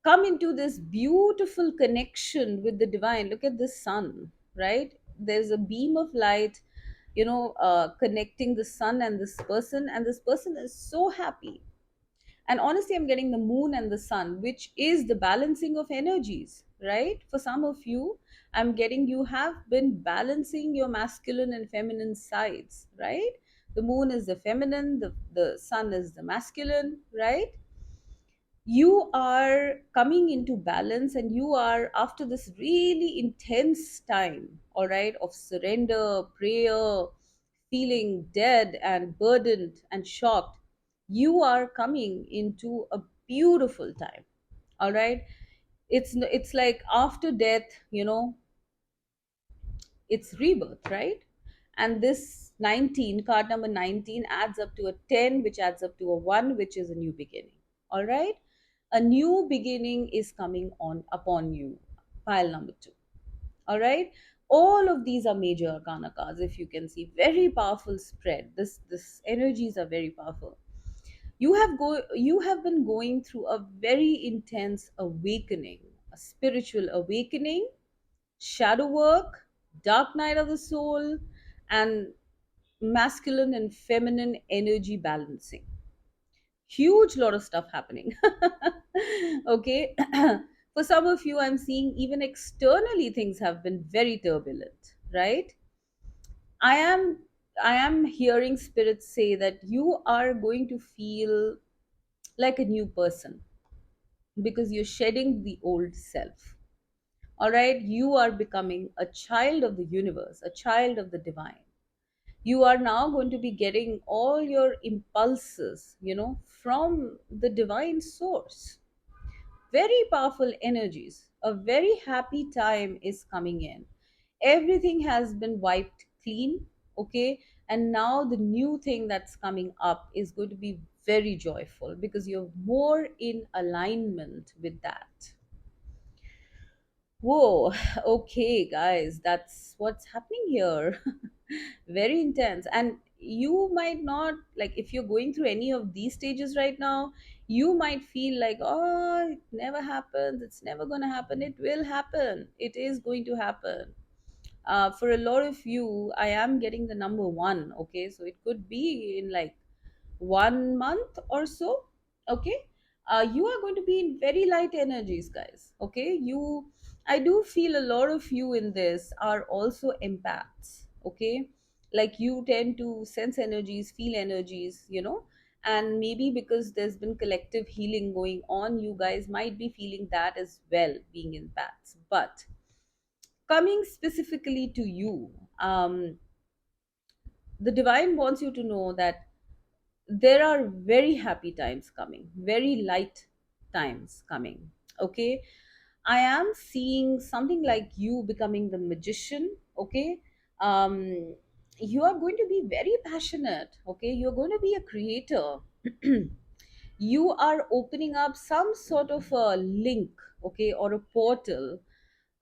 come into this beautiful connection with the divine. Look at the sun, right? There's a beam of light, connecting the sun and this person is so happy. And honestly, I'm getting the moon and the sun, which is the balancing of energies, right? For some of you, I'm getting, you have been balancing your masculine and feminine sides, right? The moon is the feminine, the sun is the masculine, right? You are coming into balance, and you are, after this really intense time, all right, of surrender, prayer, feeling dead and burdened and shocked, you are coming into a beautiful time. All right, it's like after death, it's rebirth, right? And this 19, card number 19, adds up to a 10, which adds up to a 1, which is a new beginning. All right, a new beginning is coming on upon you. Pile number 2. All right, all of these are major arcana cards. If you can see, very powerful spread. This energies are very powerful. You have been going through a very intense awakening, a spiritual awakening, shadow work, dark night of the soul, and masculine and feminine energy balancing. Huge lot of stuff happening. Okay. For some of you, I'm seeing even externally things have been very turbulent, right? I am i am hearing spirits say that you are going to feel like a new person, because you're shedding the old self. All right, you are becoming a child of the universe, a child of the divine. You are now going to be getting all your impulses, from the divine source. Very powerful energies. A very happy time is coming in. Everything has been wiped clean. Okay, and now the new thing that's coming up is going to be very joyful, because you're more in alignment with that. Whoa, okay, guys, that's what's happening here. Very intense. And you might not, like, if you're going through any of these stages right now, you might feel like, oh, it never happens, it's never going to happen. It will happen, it is going to happen. For a lot of you, I am getting the number 1. Okay, so it could be in like 1 month or so. Okay, you are going to be in very light energies, guys. Okay, I do feel a lot of you in this are also empaths. Okay, like you tend to sense energies, feel energies, and maybe because there's been collective healing going on, you guys might be feeling that as well, being empaths. But coming specifically to you, the divine wants you to know that there are very happy times coming, very light times coming. Okay, I am seeing something like you becoming the magician. Okay, um you are going to be very passionate. Okay, you're going to be a creator. You are opening up some sort of a link, okay, or a portal,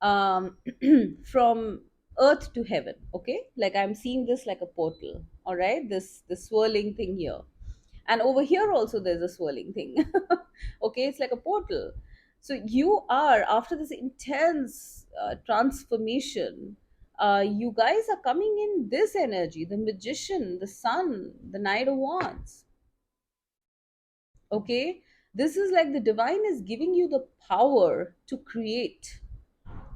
um, from earth to heaven. Okay, like I'm seeing this like a portal. All right, this swirling thing here, and over here also there's a swirling thing. Okay, it's like a portal. So you are, after this intense transformation, you guys are coming in this energy, the magician, the sun, the knight of wands. Okay, this is like the divine is giving you the power to create.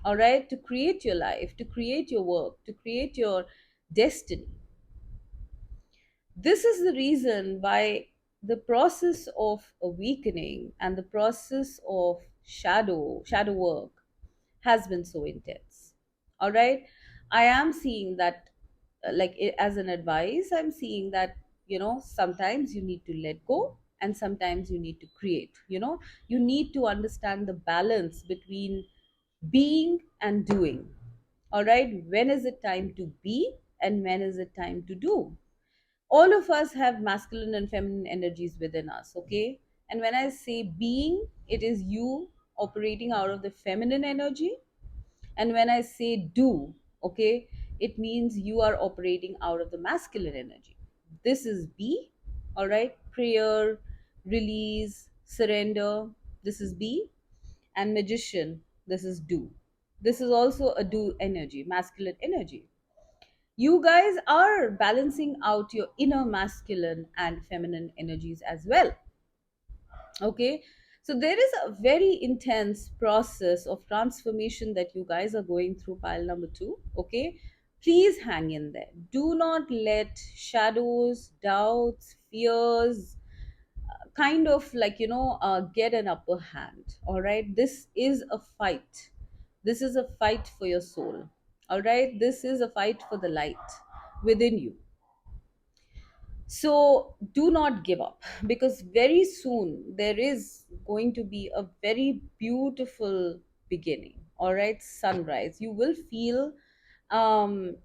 All right, to create your life, to create your work, to create your destiny. This is the reason why the process of awakening and the process of shadow work has been so intense. All right, I am seeing that, as an advice, I'm seeing that, sometimes you need to let go and sometimes you need to create. You need to understand the balance between being and doing. All right, when is it time to be and when is it time to do? All of us have masculine and feminine energies within us. Okay, and when I say being, it is you operating out of the feminine energy, and when I say do, okay, it means you are operating out of the masculine energy. This is be. All right, prayer, release, surrender, this is be. And magician, this is do. This is also a do energy, masculine energy. You guys are balancing out your inner masculine and feminine energies as well. Okay, so there is a very intense process of transformation that you guys are going through, pile number 2. Okay, please hang in there. Do not let shadows, doubts, fears kind of get an upper hand. All right, this is a fight. This is a fight for your soul. All right, this is a fight for the light within you. So do not give up, because very soon there is going to be a very beautiful beginning. All right, sunrise. You will feel, um,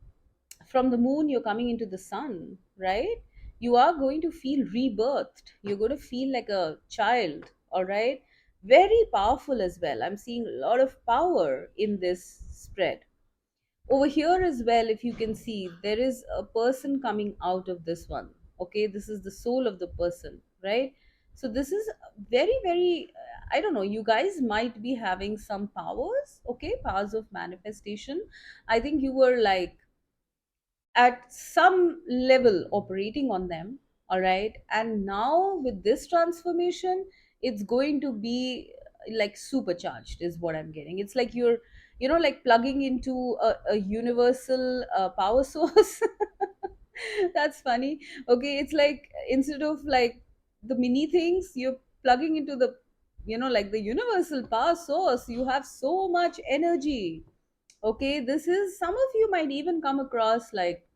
from the moon, you're coming into the sun, right? You are going to feel rebirthed. You're going to feel like a child. All right, very powerful as well. I'm seeing a lot of power in this spread. Over here as well, if you can see, there is a person coming out of this one. Okay, this is the soul of the person, right? So this is very, very, I don't know, you guys might be having some powers. Okay, powers of manifestation. I think you were like at some level operating on them. All right, and now with this transformation, it's going to be like supercharged, is what I'm getting. It's like you're, like plugging into a universal power source. That's funny. Okay, it's like instead of like the mini things, you're plugging into the, like the universal power source. You have so much energy. Okay, this is, some of you might even come across like,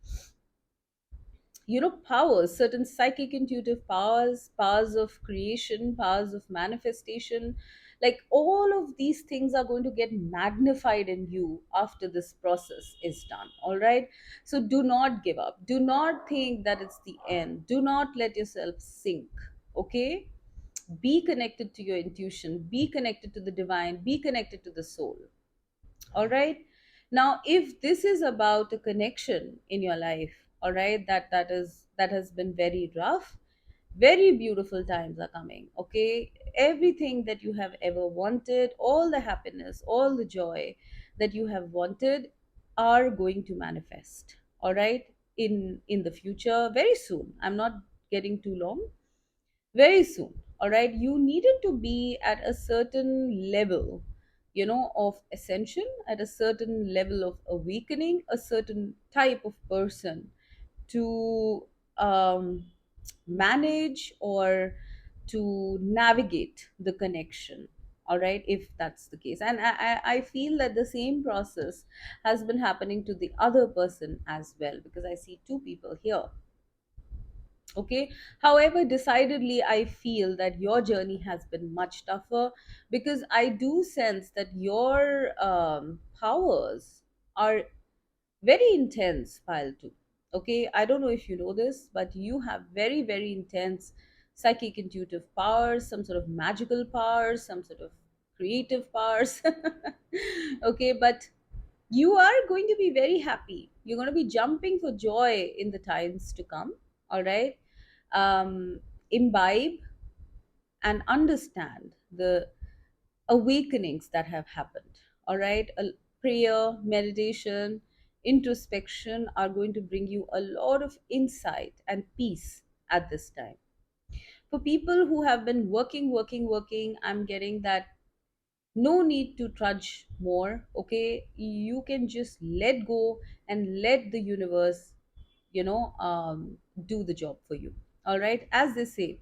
powers, certain psychic intuitive powers, powers of creation, powers of manifestation. Like all of these things are going to get magnified in you after this process is done. All right, so do not give up. Do not think that it's the end. Do not let yourself sink. Okay, be connected to your intuition, be connected to the divine, be connected to the soul. All right, now if this is about a connection in your life, all right, that has been very rough, very beautiful times are coming. Okay, everything that you have ever wanted, all the happiness, all the joy that you have wanted are going to manifest. All right, in the future, very soon. I'm not getting too long, very soon. All right, you needed to be at a certain level, of ascension, at a certain level of awakening, a certain type of person to manage or to navigate the connection. All right, if that's the case, and I feel that the same process has been happening to the other person as well, because I see two people here. Okay, however, decidedly I feel that your journey has been much tougher, because I do sense that your powers are very intense, pile 2. Okay, I don't know if you know this, but you have very, very intense psychic intuitive powers, some sort of magical powers, some sort of creative powers. Okay, but you are going to be very happy, you're going to be jumping for joy in the times to come. All right, imbibe and understand the awakenings that have happened. All right, a prayer, meditation, introspection are going to bring you a lot of insight and peace at this time. For people who have been working, I'm getting that no need to trudge more. Okay, you can just let go and let the universe, do the job for you. All right, as they say,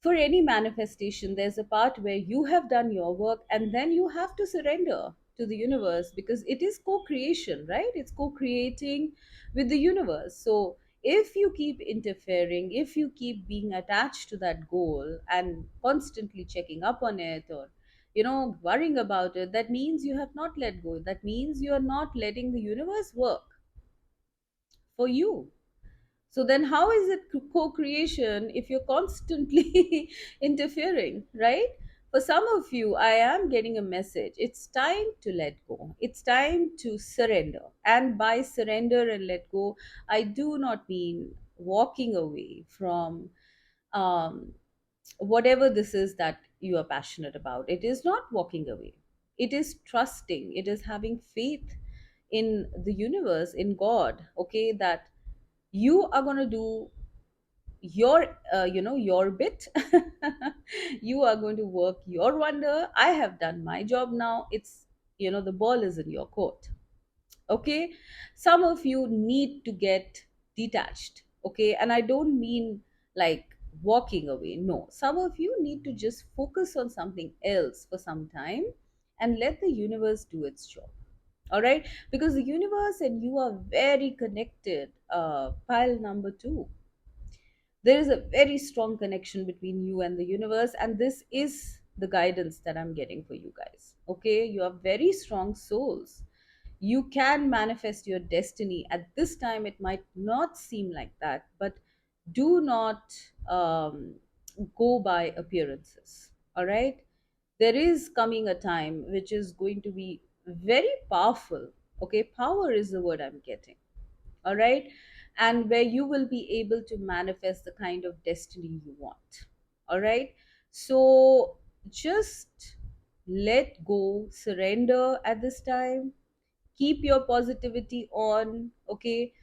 for any manifestation, there's a part where you have done your work and then you have to surrender to the universe, because it is co creation, right? It's co creating with the universe. So if you keep interfering, if you keep being attached to that goal and constantly checking up on it, or worrying about it, that means you have not let go. That means you are not letting the universe work for you. So then, how is it co creation if you're constantly interfering, right? For some of you, I am getting a message. It's time to let go. It's time to surrender. And by surrender and let go, I do not mean walking away from um, whatever this is that you are passionate about. It is not walking away, it is trusting, it is having faith in the universe, in God, okay, that you are going to do your your bit. You are going to work your wonder. I have done my job. Now it's, the ball is in your court. Okay, some of you need to get detached. Okay, and I don't mean like walking away, no, some of you need to just focus on something else for some time and let the universe do its job. All right, because the universe and you are very connected. Pile number 2, there is a very strong connection between you and the universe, and this is the guidance that I'm getting for you guys. Okay, you are very strong souls. You can manifest your destiny. At this time it might not seem like that, but do not go by appearances. All right, there is coming a time which is going to be very powerful. Okay, power is the word I'm getting. All right, and where you will be able to manifest the kind of destiny you want. All right, so just let go, surrender at this time, keep your positivity on. Okay,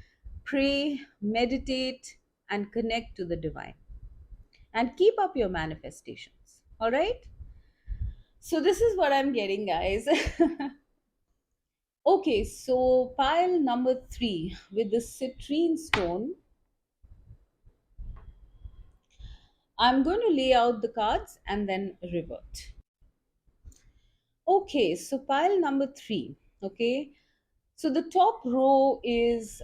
pray, meditate, and connect to the divine, and keep up your manifestations. All right, so this is what I'm getting, guys. Okay, so pile number 3 with the citrine stone, I'm going to lay out the cards and then revert. Okay, so pile number 3. Okay, so the top row is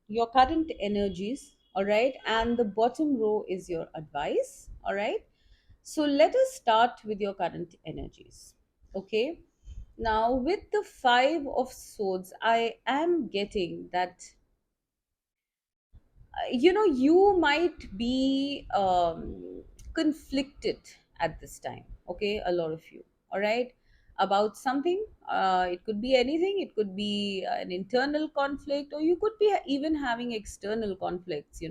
your current energies, all right, and the bottom row is your advice, all right. So let us start with your current energies. Okay, now with the 5 of swords, I am getting that you might be conflicted at this time. Okay, a lot of you, all right, about something. It could be anything, it could be an internal conflict, or you could be even having external conflicts,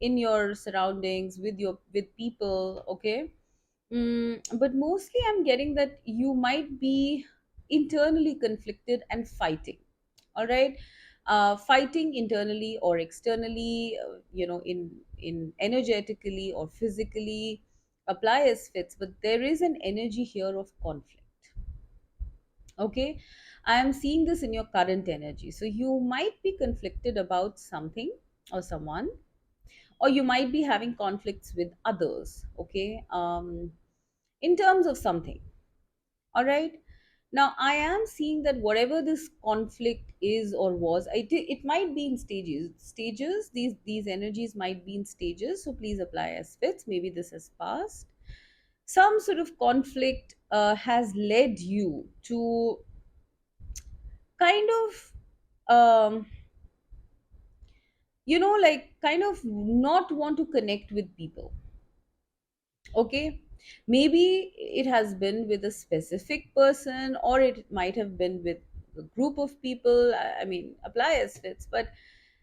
in your surroundings, with people. Okay, but mostly I'm getting that you might be internally conflicted and fighting. All right, fighting internally or externally, in energetically or physically. apply as fits, but there is an energy here of conflict. Okay, I am seeing this in your current energy. So you might be conflicted about something or someone, or you might be having conflicts with others. Okay, in terms of something. All right, now I am seeing that whatever this conflict is or was, it might be in stages. These energies might be in stages, so please apply as fits. Maybe this has passed. Some sort of conflict has led you to kind of like kind of not want to connect with people. Okay, maybe it has been with a specific person, or it might have been with a group of people. I mean, apply as fits, but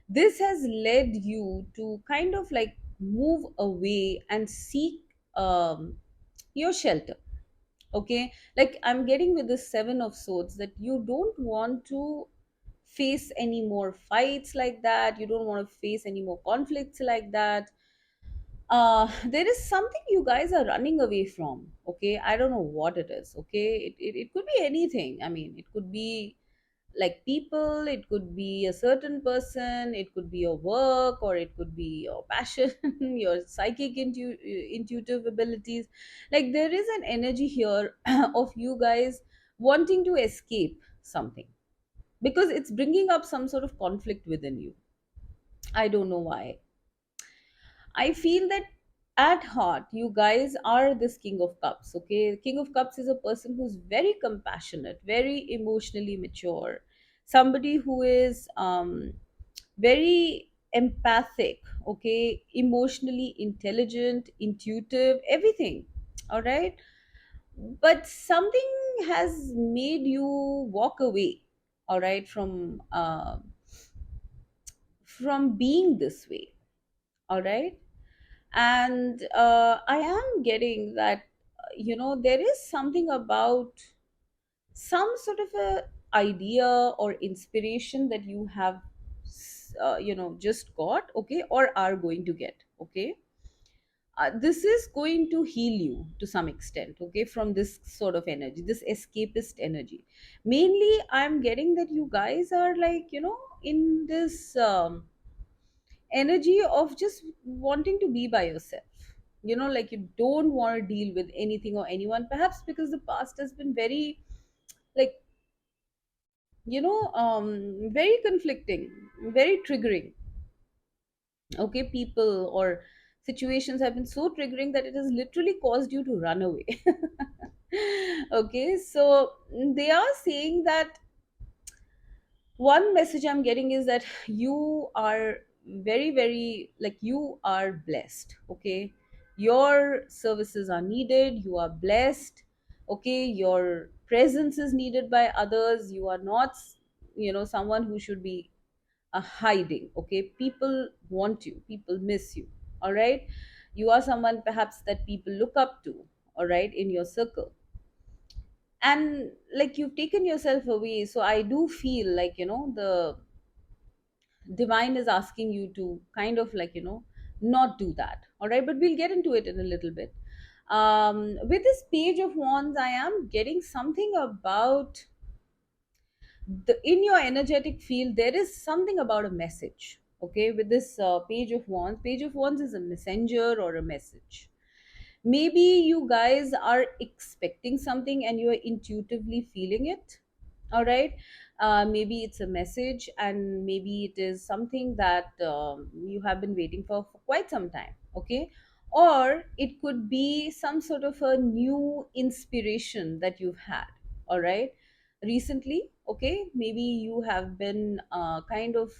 this has led you to kind of like move away and seek your shelter. Okay, like I'm getting with the seven of swords that you don't want to face any more fights like that, you don't want to face any more conflicts like that. There is something you guys are running away from. Okay, I don't know what it is. Okay, it could be anything. I mean, it could be like people, it could be a certain person, it could be your work, or it could be your passion, your psychic intuitive abilities. Like there is an energy here of you guys wanting to escape something, because it's bringing up some sort of conflict within you. I don't know why. I feel that at heart, you guys are this King of Cups. Okay, King of Cups is a person who's very compassionate, very emotionally mature, somebody who is very empathic. Okay, emotionally intelligent, intuitive, everything. All right, but something has made you walk away. All right, from being this way. All right, and I am getting that there is something about some sort of a idea or inspiration that you have just got. Okay, or are going to get. Okay, this is going to heal you to some extent. Okay, from this sort of energy, this escapist energy. Mainly I'm getting that you guys are like in this energy of just wanting to be by yourself. Like you don't want to deal with anything or anyone, perhaps because the past has been very, like, very conflicting, very triggering. Okay, people or situations have been so triggering that it has literally caused you to run away. Okay, so they are saying that one message I'm getting is that you are very, very, like, you are blessed. Okay, your services are needed, you are blessed. Okay, your presence is needed by others. You are not someone who should be hiding. Okay, people want you, people miss you. All right, you are someone perhaps that people look up to, all right, in your circle. And like you've taken yourself away, so I do feel like the divine is asking you to kind of like not do that. All right, but we'll get into it in a little bit. With this page of wands, I am getting something about in your energetic field there is something about a message. Okay, with this page of wands is a messenger or a message. Maybe you guys are expecting something and you are intuitively feeling it. All right, maybe it's a message, and maybe it is something that you have been waiting for quite some time. Okay, or it could be some sort of a new inspiration that you've had. All right, recently. Okay, maybe you have been kind of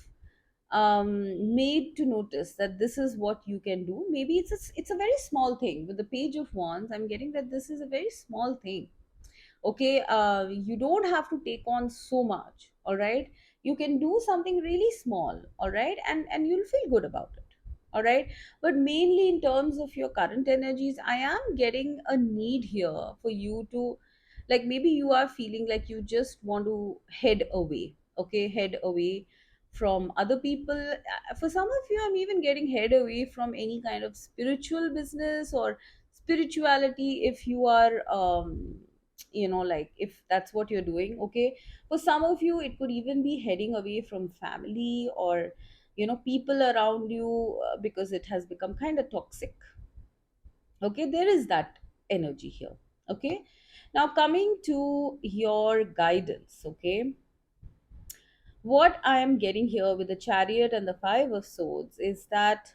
made to notice that this is what you can do. Maybe it's a very small thing. With the page of wands, I'm getting that this is a very small thing. Okay, you don't have to take on so much. All right, you can do something really small. All right, and you'll feel good about it. All right, but mainly in terms of your current energies, I am getting a need here for you to, like, maybe you are feeling like you just want to head away. Okay, head away from other people. For some of you, I'm even getting head away from any kind of spiritual business or spirituality, if you are like if that's what you're doing, okay. For some of you it could even be heading away from family or people around you, because it has become kind of toxic. Okay, there is that energy here. Okay, now coming to your guidance. Okay, what I am getting here with the chariot and the five of swords is that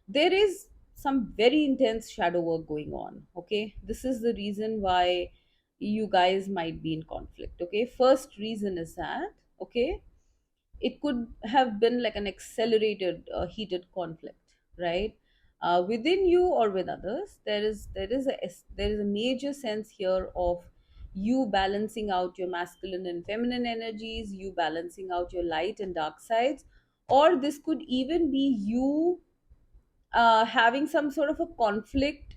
there is some very intense shadow work going on. Okay, this is the reason why you guys might be in conflict. Okay, first reason is that, okay, it could have been like an accelerated heated conflict, right? Within you or with others, there is a major sense here of you balancing out your masculine and feminine energies, you balancing out your light and dark sides. Or this could even be you having some sort of a conflict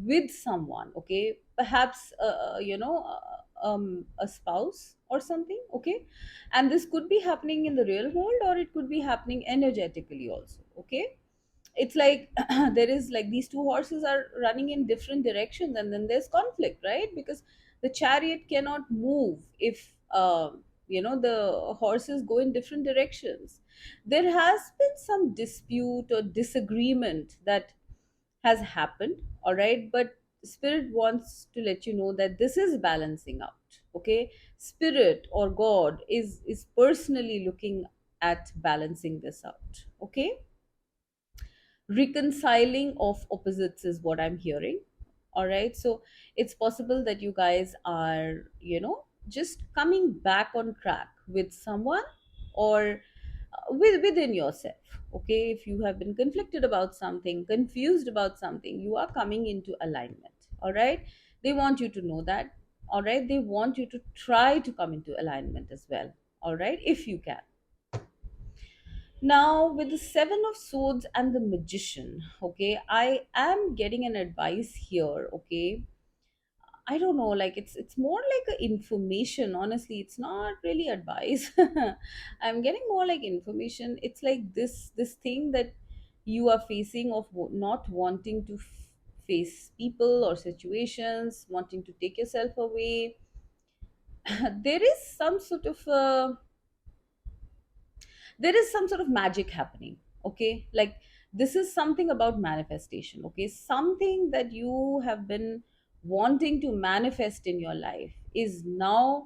with someone. Okay, perhaps a spouse or something. Okay, and this could be happening in the real world, or it could be happening energetically also. Okay, it's like there is like these two horses are running in different directions, and then there's conflict, right? Because the chariot cannot move if the horses go in different directions. There has been some dispute or disagreement that has happened, all right, but spirit wants to let you know that this is balancing out. Okay, spirit or god is personally looking at balancing this out. Okay, reconciling of opposites is what I'm hearing. All right, so it's possible that you guys are just coming back on track with someone, or within yourself. Okay, if you have been conflicted about something, confused about something, you are coming into alignment. All right, they want you to know that. All right, they want you to try to come into alignment as well. All right, if you can. Now, with the Seven of Swords and the Magician, okay, I am getting an advice here. Okay, I don't know, like it's more like a information. Honestly, it's not really advice. I'm getting more like information. It's like this thing that you are facing of not wanting to face people or situations, wanting to take yourself away. There is some sort of magic happening. Okay, like this is something about manifestation. Okay, something that you have been wanting to manifest in your life is now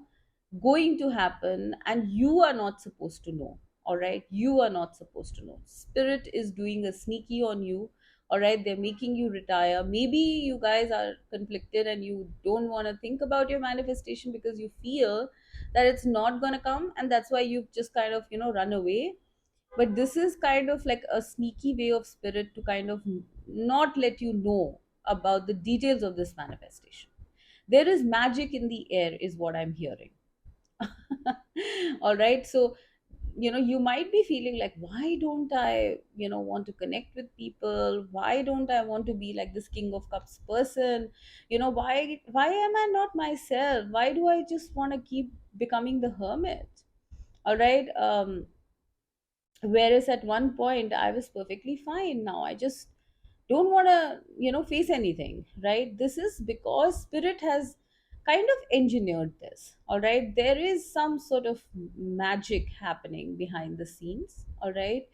going to happen, and you are not supposed to know. All right, you are not supposed to know. Spirit is doing a sneaky on you. All right, they're making you retire. Maybe you guys are conflicted and you don't want to think about your manifestation because you feel that it's not going to come, and that's why you've just kind of run away. But this is kind of like a sneaky way of spirit to kind of not let you know about the details of this manifestation. There is magic in the air is what I'm hearing. All right, so you might be feeling like, why don't I want to connect with people? Why don't I want to be like this king of cups person? Why am I not myself? Why do I just want to keep becoming the hermit? All right, whereas at one point I was perfectly fine. Now I just don't want to face anything, right? This is because spirit has kind of engineered this. All right, there is some sort of magic happening behind the scenes. All right,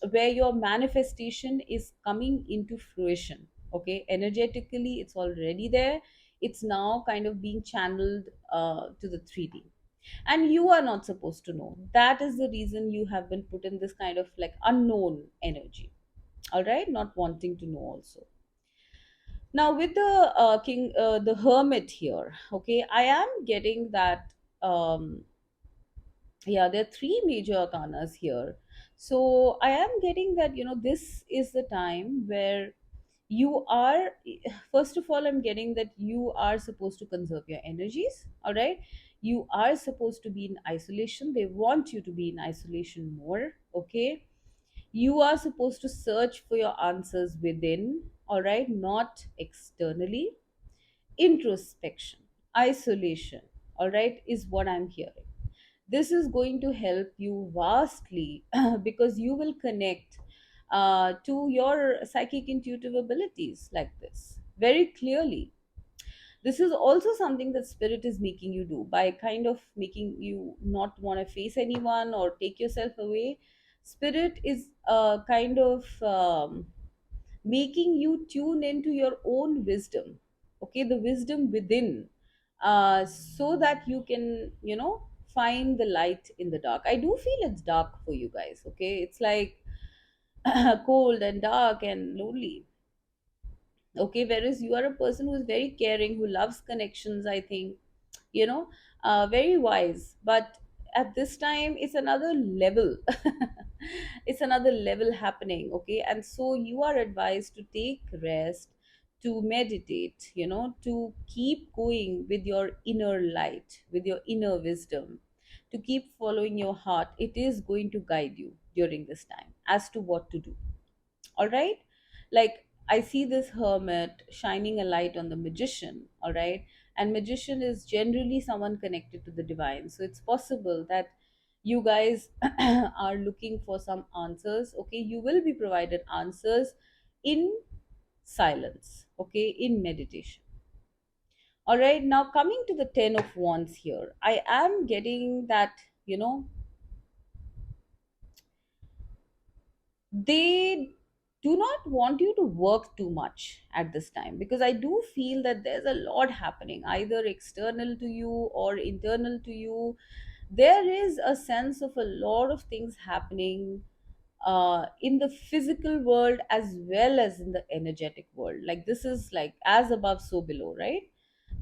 where your manifestation is coming into fruition. Okay, energetically it's already there. It's now kind of being channeled to the 3D, and you are not supposed to know. That is the reason you have been put in this kind of like unknown energy. All right, not wanting to know also. Now with the king the hermit here. Okay, I am getting that yeah, there are three major arcanas here. So I am getting that this is the time where you are, first of all I'm getting that you are supposed to conserve your energies. All right, you are supposed to be in isolation. They want you to be in isolation more. Okay, you are supposed to search for your answers within. All right, not externally. Introspection, isolation, all right, is what I'm hearing. This is going to help you vastly because you will connect. to your psychic intuitive abilities like this very clearly. This is also something that spirit is making you do by kind of making you not want to face anyone or take yourself away. Spirit is kind of making you tune into your own wisdom, okay, the wisdom within, so that you can, find the light in the dark. I do feel it's dark for you guys, okay, it's like cold and dark and lonely, okay, whereas you are a person who is very caring, who loves connections, I think, you know very wise. But at this time it's another level. It's another level happening, okay, and so you are advised to take rest, to meditate, to keep going with your inner light, with your inner wisdom, to keep following your heart. It is going to guide you during this time as to what to do. All right, like I see this hermit shining a light on the magician. All right, and magician is generally someone connected to the divine, so it's possible that you guys are looking for some answers, okay, you will be provided answers in silence, okay, in meditation. All right, now coming to the 10 of wands here, I am getting that, you know they do not want you to work too much at this time, because I do feel that there's a lot happening either external to you or internal to you. There is a sense of a lot of things happening in the physical world as well as in the energetic world. Like this is like as above so below, right?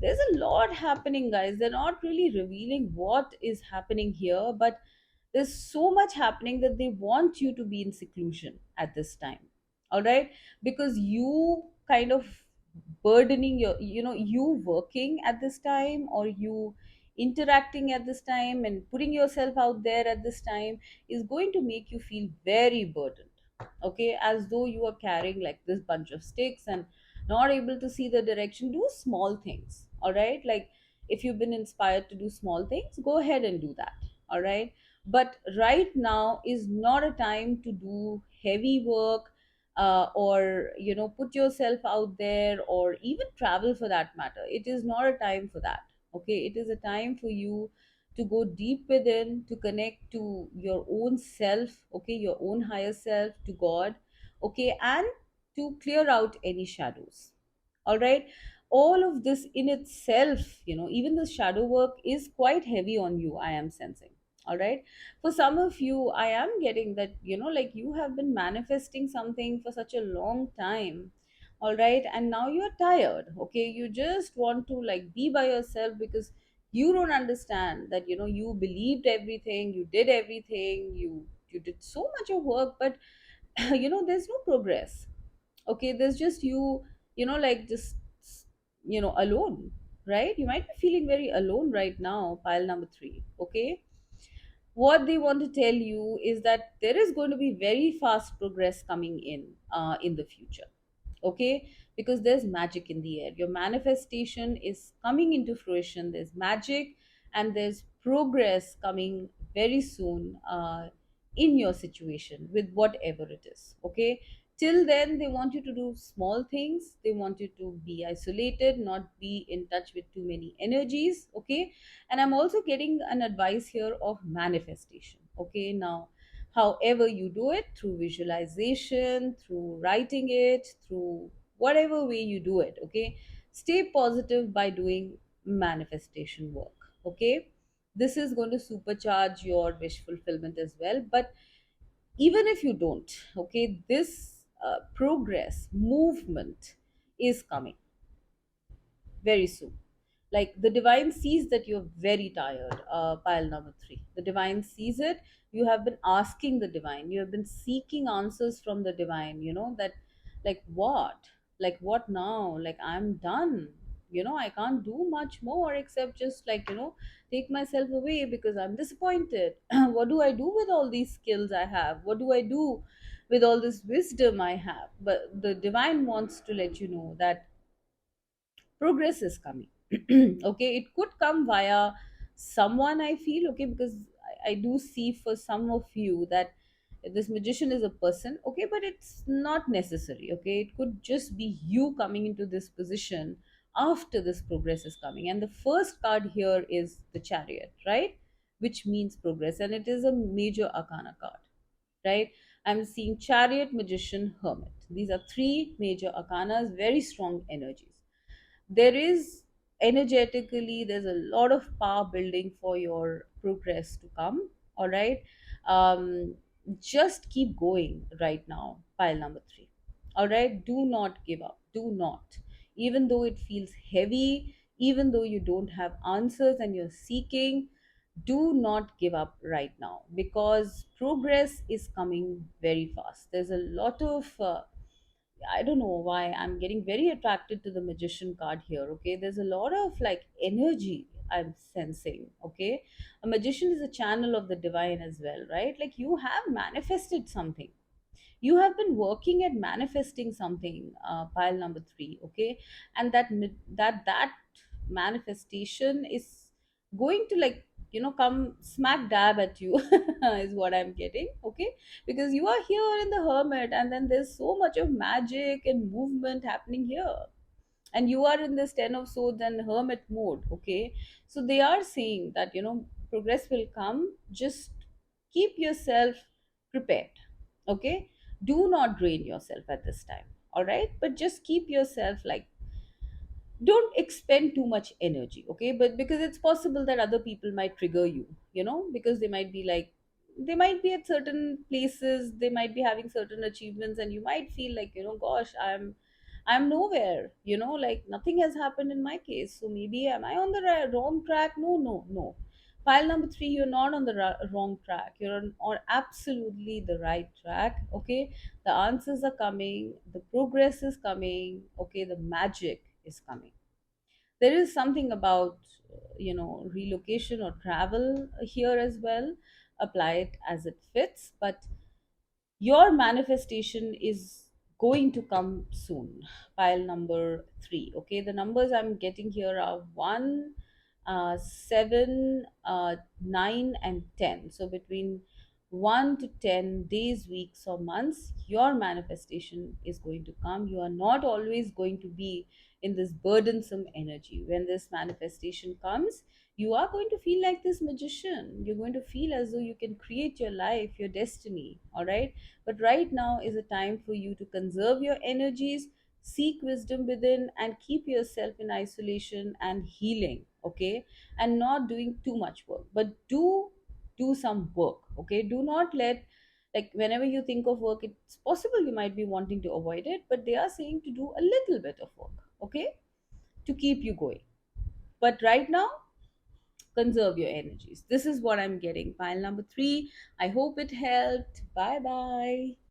There's a lot happening, guys. They're not really revealing what is happening here, but there's so much happening that they want you to be in seclusion at this time. All right, because you kind of burdening your, you working at this time, or you interacting at this time and putting yourself out there at this time is going to make you feel very burdened, okay, as though you are carrying like this bunch of sticks and not able to see the direction. Do small things, all right, like if you've been inspired to do small things, go ahead and do that. All right, but right now is not a time to do heavy work, or put yourself out there, or even travel for that matter. It is not a time for that, okay. It is a time for you to go deep within, to connect to your own self, okay, your own higher self, to God, okay, and to clear out any shadows. All right, all of this in itself, even the shadow work is quite heavy on you, I am sensing. All right, for some of you I am getting that, like you have been manifesting something for such a long time. All right, and now you're tired, okay, you just want to like be by yourself, because you don't understand that, you believed everything, you did everything, you did so much of work, but there's no progress, okay, there's just you, like just alone, right? You might be feeling very alone right now, pile number 3, okay. What they want to tell you is that there is going to be very fast progress coming in the future, okay, because there's magic in the air. Your manifestation is coming into fruition, there's magic, and there's progress coming very soon, in your situation with whatever it is, okay. Till then they want you to do small things, they want you to be isolated, not be in touch with too many energies, okay. And I'm also getting an advice here of manifestation, okay. Now however you do it, through visualization, through writing it, through whatever way you do it, okay, stay positive by doing manifestation work, okay. This is going to supercharge your wish fulfillment as well. But even if you don't, okay, this progress movement is coming very soon. Like the divine sees that you're very tired, pile number 3, the divine sees it. You have been asking the divine, you have been seeking answers from the divine, that like what now, like I'm done, I can't do much more except just like take myself away because I'm disappointed. What do I do with all these skills I have? What do I do with all this wisdom I have? But the divine wants to let you know that progress is coming. Okay, it could come via someone, I feel, okay, because I do see for some of you that this magician is a person, okay, but it's not necessary, okay. It could just be you coming into this position after this progress is coming. And the first card here is the chariot, right, which means progress, and it is a major arcana card, right? I'm seeing chariot, magician, hermit. These are three major arcanas, very strong energies. There is energetically, there's a lot of power building for your progress to come. All right. um just keep going right now, pile number three. All right, do not give up, do not, even though it feels heavy, even though you don't have answers and you're seeking, do not give up right now, because progress is coming very fast. There's a lot of I don't know why I'm getting very attracted to the magician card here. Okay, there's a lot of like energy I'm sensing. Okay, a magician is a channel of the divine as well, right? Like you have manifested something, you have been working at manifesting something, pile number three, okay, and that manifestation is going to, like, come smack dab at you is what I'm getting, okay, because you are here in the hermit, and then there's so much of magic and movement happening here, and you are in this ten of swords and hermit mode, okay. So they are saying that progress will come, just keep yourself prepared, okay. Do not drain yourself at this time, all right, but just keep yourself like, don't expend too much energy, okay, but because it's possible that other people might trigger you, because they might be like, they might be at certain places, they might be having certain achievements, and you might feel like, gosh, I'm nowhere, like nothing has happened in my case, so maybe am I on the wrong track? No, no, no. Pile number three, you're not on the wrong track, you're on absolutely the right track, okay. The answers are coming, the progress is coming, okay, the magic is coming. There is something about relocation or travel here as well. Apply it as it fits, but your manifestation is going to come soon. Pile number three, okay. The numbers I'm getting here are 1, 7, 9 and 10. So between 1 to 10 days, weeks or months, your manifestation is going to come. You are not always going to be in this burdensome energy. When this manifestation comes, you are going to feel like this magician. You're going to feel as though you can create your life, your destiny, all right. But right now is a time for you to conserve your energies, seek wisdom within, and keep yourself in isolation and healing, okay? And not doing too much work, but do some work, okay? Do not let, like, whenever you think of work, it's possible you might be wanting to avoid it, but they are saying to do a little bit of work, okay? To keep you going. But right now, conserve your energies. This is what I'm getting. Pile number three. I hope it helped. Bye bye.